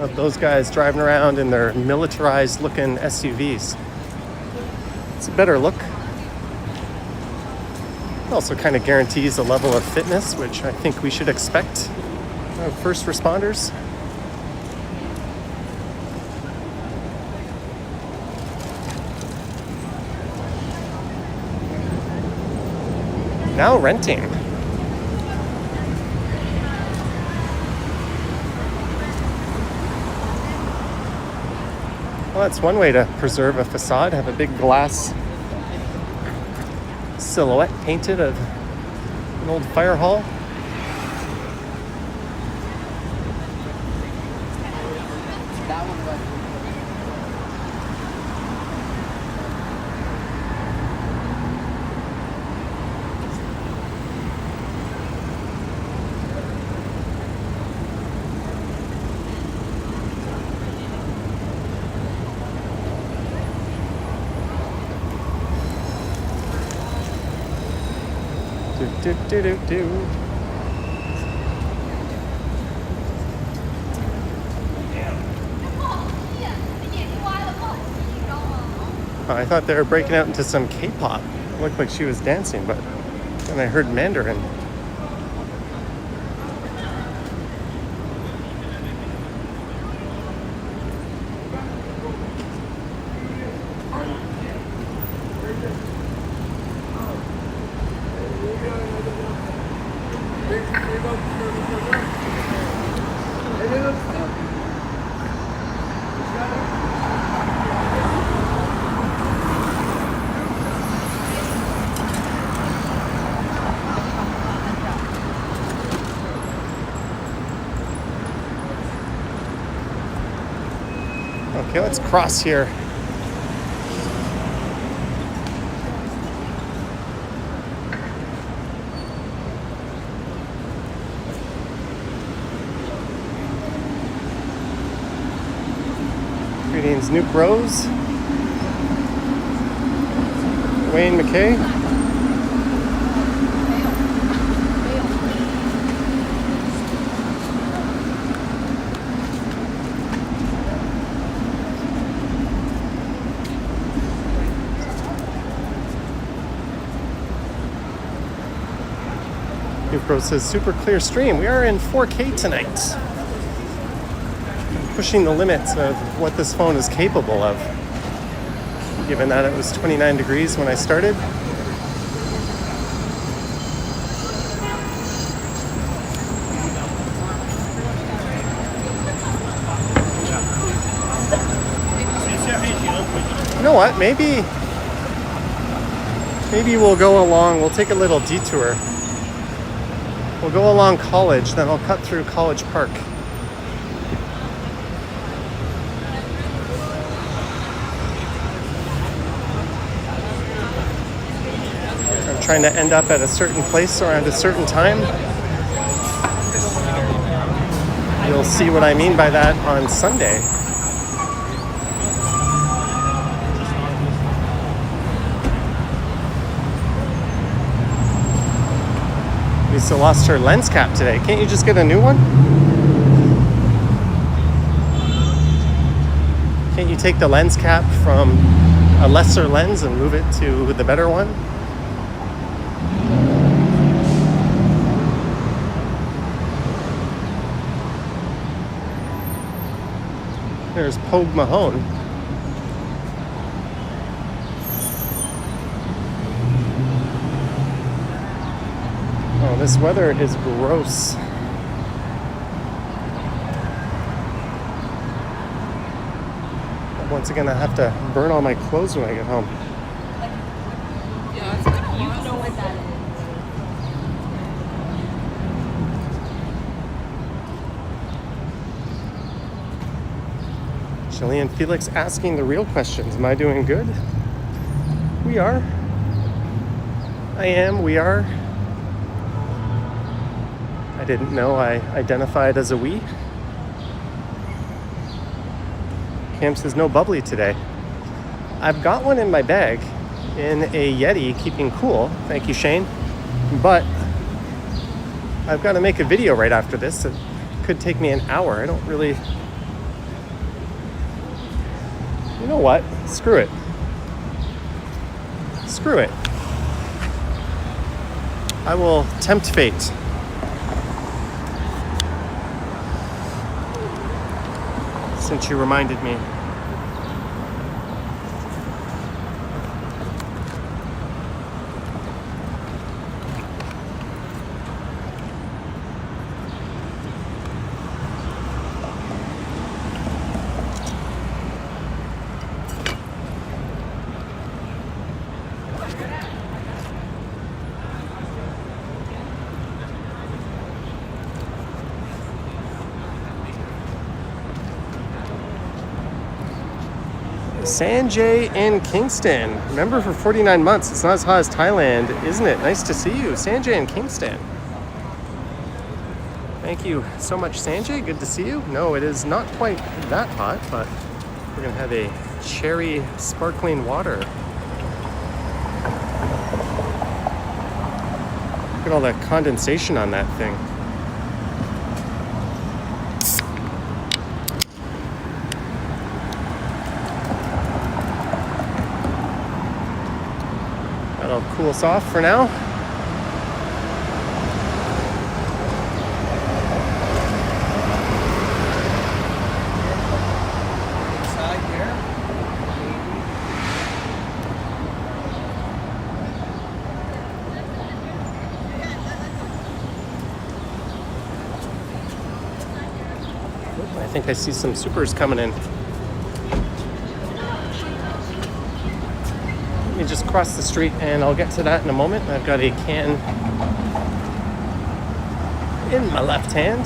of those guys driving around in their militarized looking SUVs. It's a better look. It also kind of guarantees a level of fitness, which I think we should expect of first responders. Now renting. Well, that's one way to preserve a facade. Have a big glass silhouette painted of an old fire hall. Do. I thought they were breaking out into some K-pop. It looked like she was dancing, but then I heard Mandarin. Okay, let's cross here. Greetings, Nuke Rose, Wayne McKay. Pro says super clear stream. We are in 4K tonight. Pushing the limits of what this phone is capable of. Given that it was 29 degrees when I started. You know what? Maybe we'll go along. We'll take a little detour. We'll go along College, then I'll cut through College Park. I'm trying to end up at a certain place around a certain time. You'll see what I mean by that on Sunday. Lisa lost her lens cap today. Can't you just get a new one? Can't you take the lens cap from a lesser lens and move it to the better one? There's Pogue Mahone. Oh, this weather is gross. Once again, I have to burn all my clothes when I get home. Yeah, it's been a while. You know what that is. Shelly and Felix asking the real questions. Am I doing good? We are. I am. We are. I didn't know I identified as a we. Cam says no bubbly today. I've got one in my bag in a Yeti, keeping cool. Thank you, Shane. But I've got to make a video right after this. It could take me an hour. I don't really You know what? Screw it. Screw it. I will tempt fate. Since you reminded me. Sanjay in Kingston. Remember, for 49 months. It's not as hot as Thailand, isn't it? Nice to see you. Sanjay in Kingston. Thank you so much, Sanjay. Good to see you. No, it is not quite that hot, but we're going to have a cherry sparkling water. Look at all that condensation on that thing. That'll cool us off for now. I think I see some supers coming in. Let me just cross the street and I'll get to that in a moment. I've got a can in my left hand.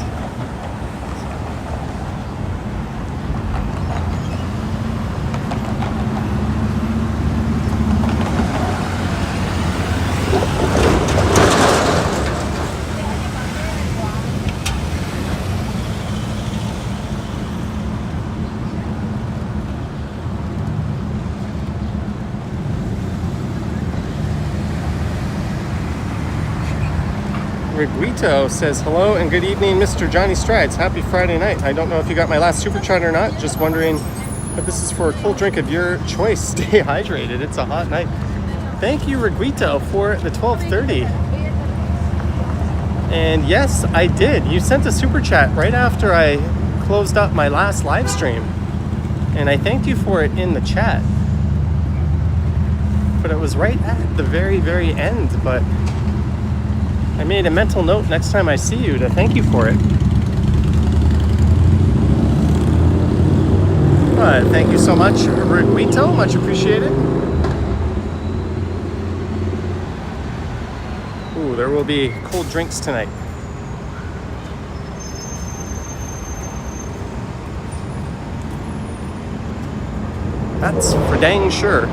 Riguito says, hello and good evening, Mr. Johnny Strides. Happy Friday night. I don't know if you got my last super chat or not. Just wondering if this is for a cold drink of your choice. Stay hydrated. It's a hot night. Thank you, Riguito, for the 12:30. And yes, I did. You sent a super chat right after I closed up my last live stream. And I thanked you for it in the chat. But it was right at the very, very end. But I made a mental note next time I see you to thank you for it. Thank you so much, Riguito. Much appreciated. Ooh, there will be cold drinks tonight. That's for dang sure.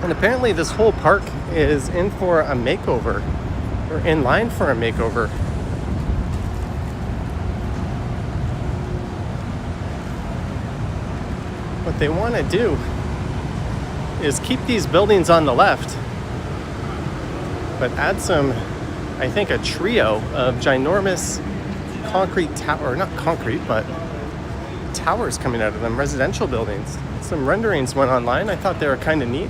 And apparently this whole park is in for a makeover, or in line for a makeover. What they want to do is keep these buildings on the left, but add some, I think, a trio of ginormous concrete tower, not concrete, but towers coming out of them, residential buildings. Some renderings went online. I thought they were kind of neat.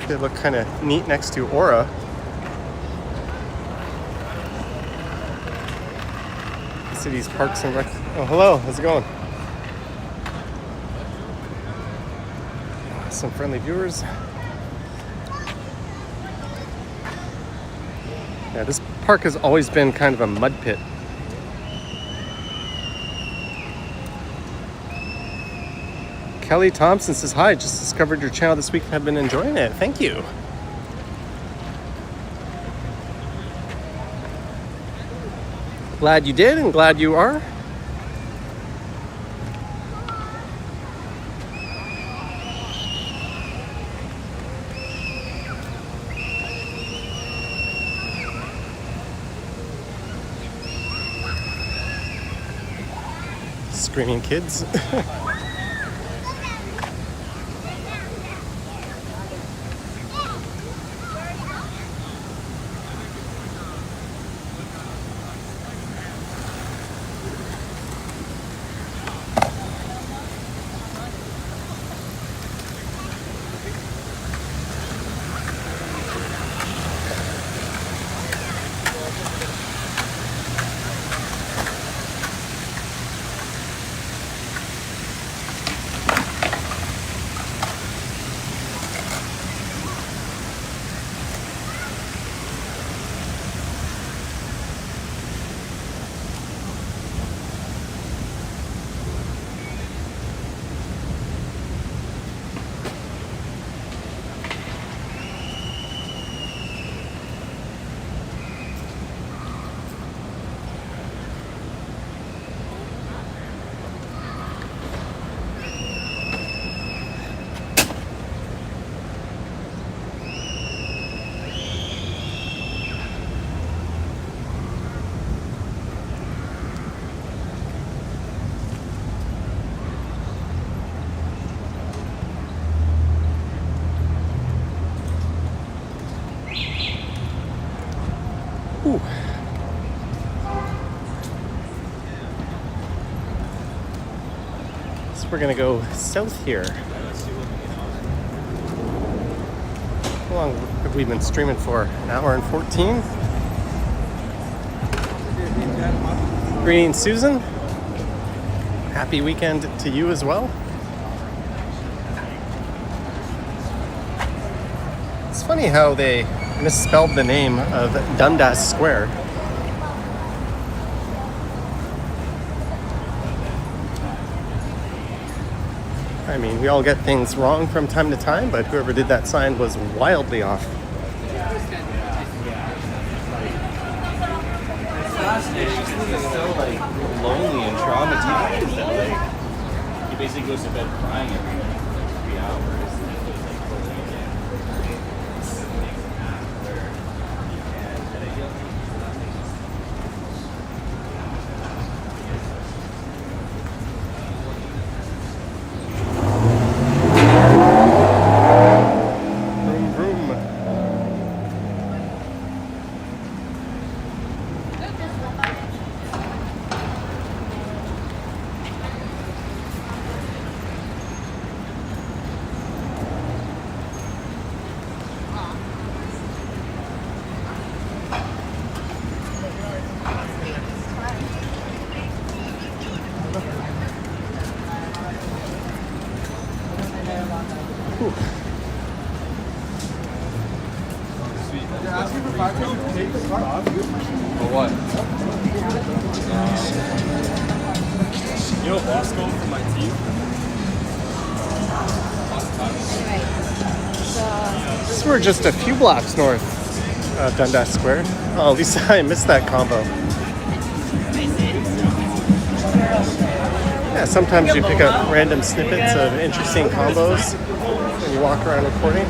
They look kind of neat next to Aura. City's Parks and Rec. Oh, hello. How's it going? Some friendly viewers. Yeah, this park has always been kind of a mud pit. Kelly Thompson says, hi, just discovered your channel this week and have been enjoying it. Thank you. Glad you did and glad you are. screaming kids. Ooh. So we're gonna go south here. How long have we been streaming for? An hour and 14? Greetings, Susan. Happy weekend to you as well. It's funny how they misspelled the name of Dundas Square. I mean, we all get things wrong from time to time, but whoever did that sign was wildly off. It's so like lonely and traumatized that like he basically goes to bed crying every like 3 hours. For what? You know Bosco for my teeth? So we're just a few blocks north of Dundas Square. Oh, at least I missed that combo. Yeah, sometimes you pick up random snippets of interesting combos when you walk around recording.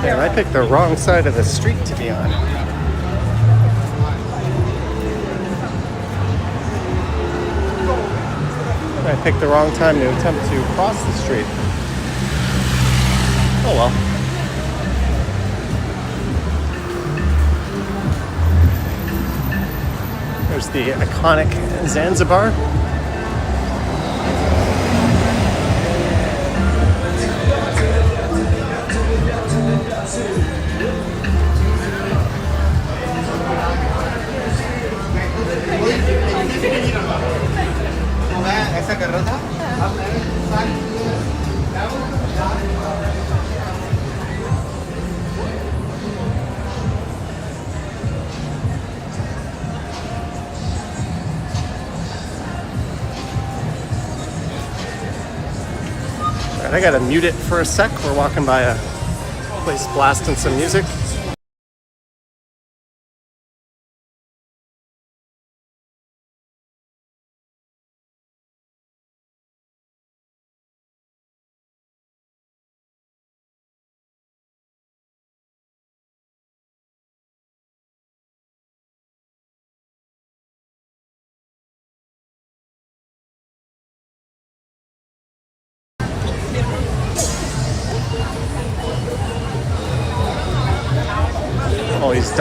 Man, I picked the wrong side of the street to be on. I picked the wrong time to attempt to cross the street. Oh well. There's the iconic Zanzibar. I gotta mute it for a sec. We're walking by a place blasting some music.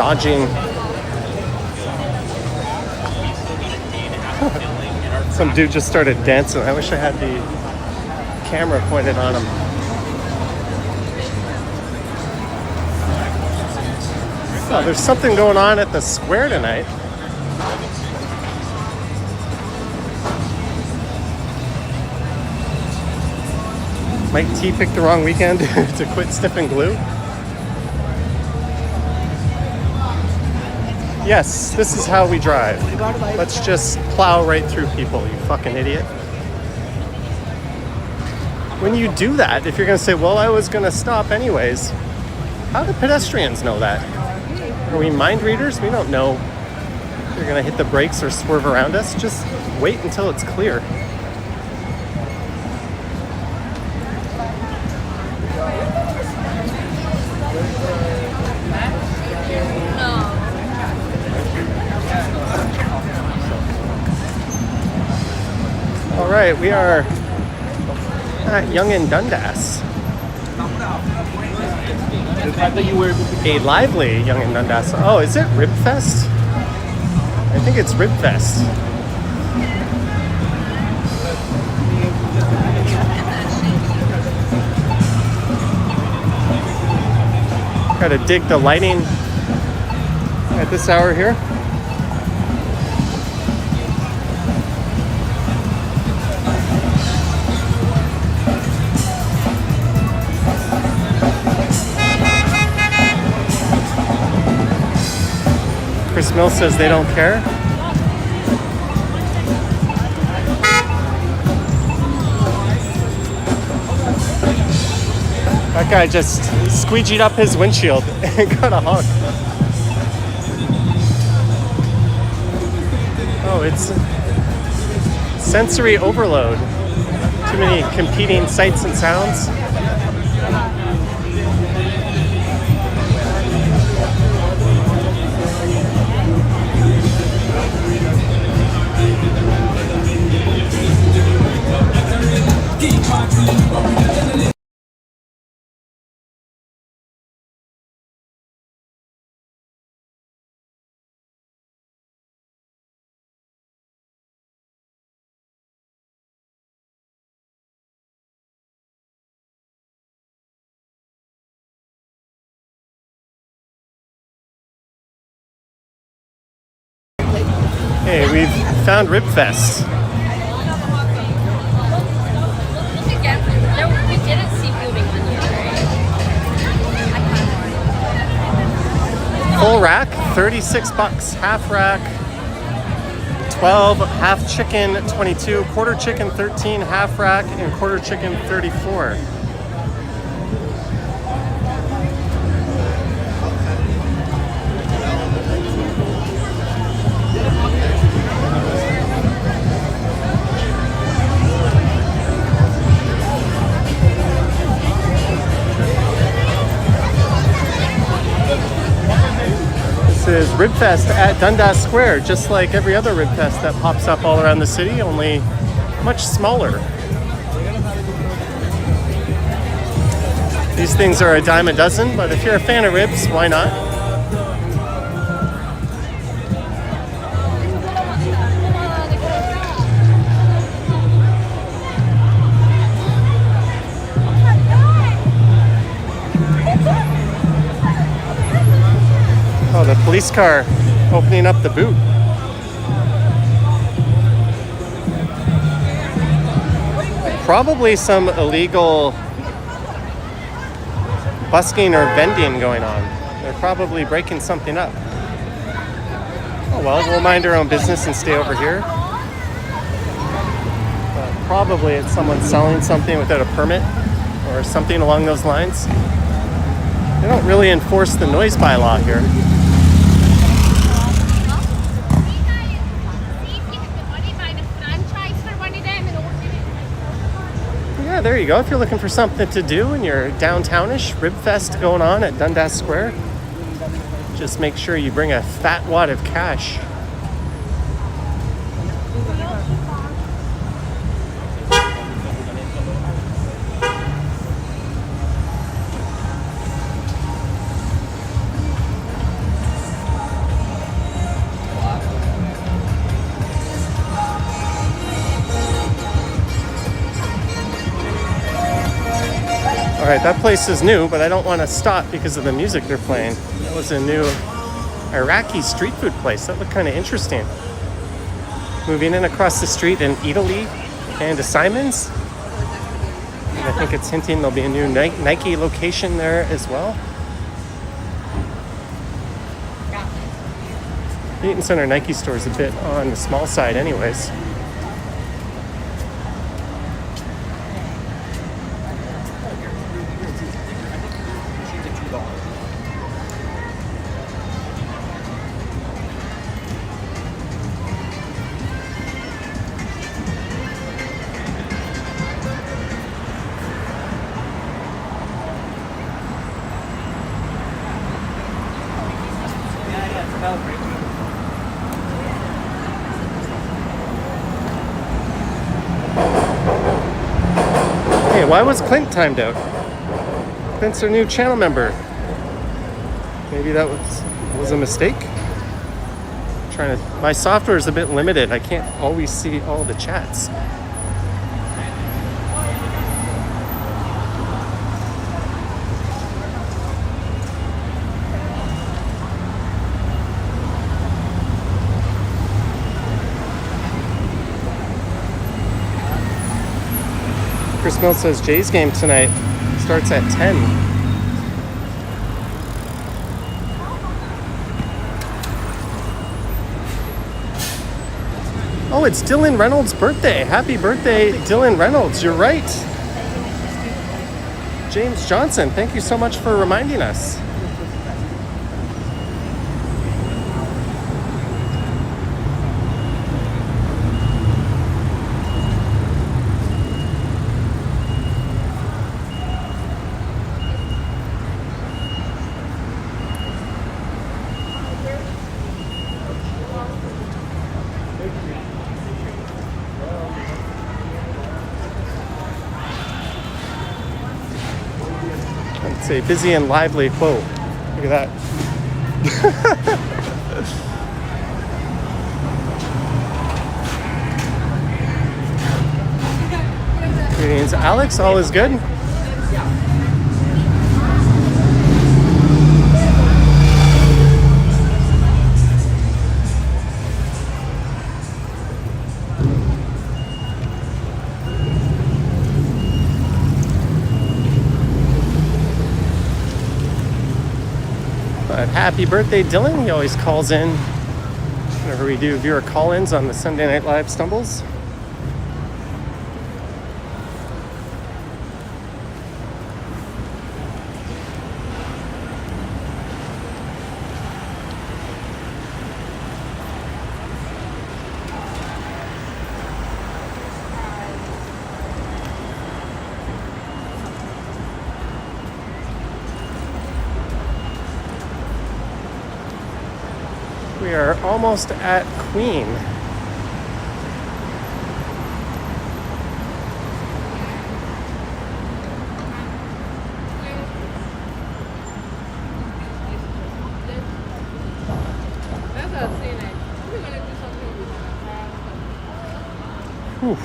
dodging. Some dude just started dancing. I wish I had the camera pointed on him. Oh, there's something going on at the square tonight. Mike T picked the wrong weekend to quit Stiff and Glue. Yes, this is how we drive. Let's just plow right through people, you fucking idiot. When you do that, if you're gonna say, well, I was gonna stop anyways, how do pedestrians know that? Are we mind readers? We don't know if you're gonna hit the brakes or swerve around us. Just wait until it's clear. All right, we are at Yonge-Dundas. A lively Yonge-Dundas. Oh, is it Ribfest? I think it's Ribfest. Gotta dig the lighting at this hour here. Chris Mill says they don't care. That guy just squeegeed up his windshield and got a honk. Oh, it's sensory overload. Too many competing sights and sounds. Hey, we've found Ribfest. We didn't see moving onions, right? Full rack, $36. Half rack, 12. Half chicken, 22. Quarter chicken, 13. Half rack and quarter chicken, 34. This is Ribfest at Dundas Square, just like every other Ribfest that pops up all around the city, only much smaller. These things are a dime a dozen, but if you're a fan of ribs, why not? Oh, the police car opening up the boot. Probably some illegal busking or vending going on. They're probably breaking something up. Oh well, we'll mind our own business and stay over here. Probably it's someone selling something without a permit or something along those lines. They don't really enforce the noise bylaw here. Yeah, there you go. If you're looking for something to do and you're downtownish, Ribfest going on at Dundas Square, just make sure you bring a fat wad of cash. right, that place is new, but I don't want to stop because of the music they're playing. That was a new Iraqi street food place. That looked kind of interesting. Moving in across the street in Italy and to Simon's. And I think it's hinting there'll be a new Nike location there as well. The Eaton Center Nike store is a bit on the small side anyways. Hey, why was Clint timed out? Clint's our new channel member. Maybe that was a mistake. My software is a bit limited. I can't always see all the chats. Chris Mill says Jay's game tonight starts at 10. Oh, it's Dylan Reynolds' birthday. Happy birthday, Dylan Reynolds. You're right. James Johnson, thank you so much for reminding us. Say busy and lively. Whoa, look at that. Greetings, Alex. All is good? Happy birthday, Dylan. He always calls in whenever we do viewer call-ins on the Sunday Night Live Stumbles. We are almost at Queen. Whew.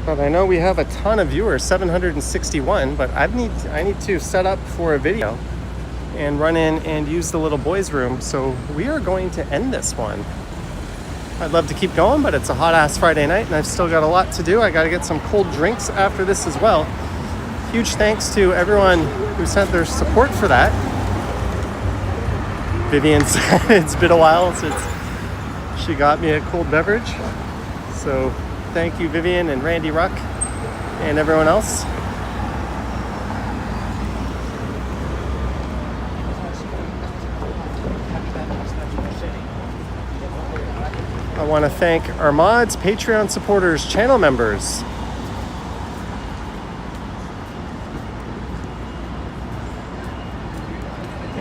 But I know we have a ton of viewers, 761, but I need to set up for a video and run in and use the little boys' room. So we are going to end this one. I'd love to keep going, but it's a hot ass Friday night and I've still got a lot to do. I got to get some cold drinks after this as well. Huge thanks to everyone who sent their support for that. Vivian said it's been a while since she got me a cold beverage. So thank you, Vivian and Randy Ruck and everyone else. I want to thank our mods, Patreon supporters, channel members.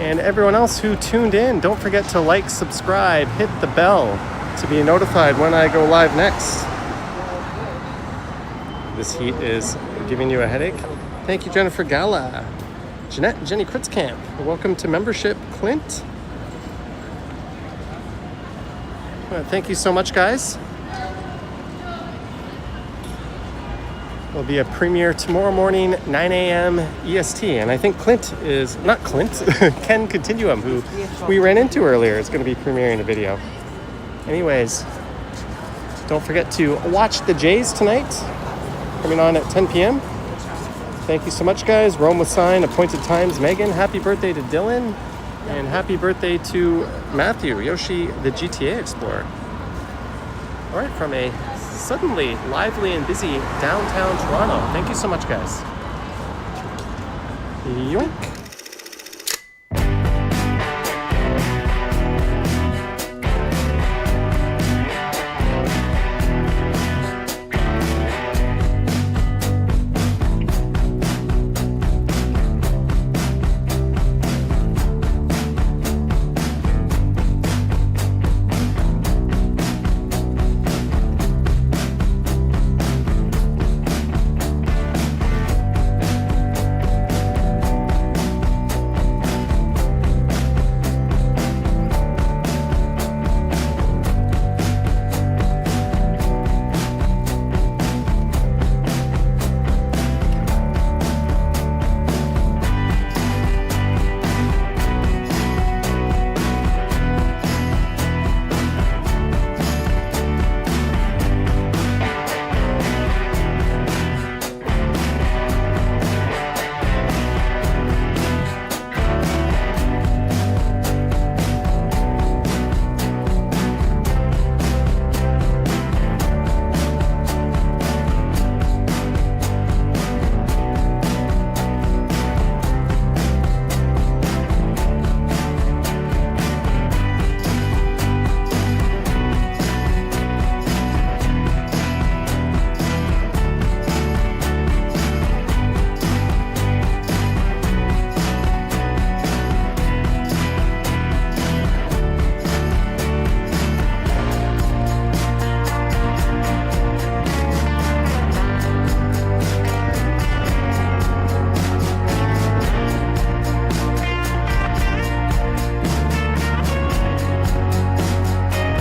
And everyone else who tuned in, don't forget to like, subscribe, hit the bell to be notified when I go live next. This heat is giving you a headache. Thank you, Jennifer Gala. Jeanette and Jenny Kritzkamp. Welcome to membership, Clint. Thank you so much, guys. There'll be a premiere tomorrow morning, 9 a.m. EST. And I think Clint is, not Clint, Ken Continuum, who we ran into earlier, is going to be premiering a video. Anyways, don't forget to watch the Jays tonight, coming on at 10 p.m. Thank you so much, guys. Rome with sign, appointed times. Megan, happy birthday to Dylan. And happy birthday to Matthew, Yoshi, the GTA Explorer. All right, from a suddenly lively and busy downtown Toronto. Thank you so much, guys. Yoink.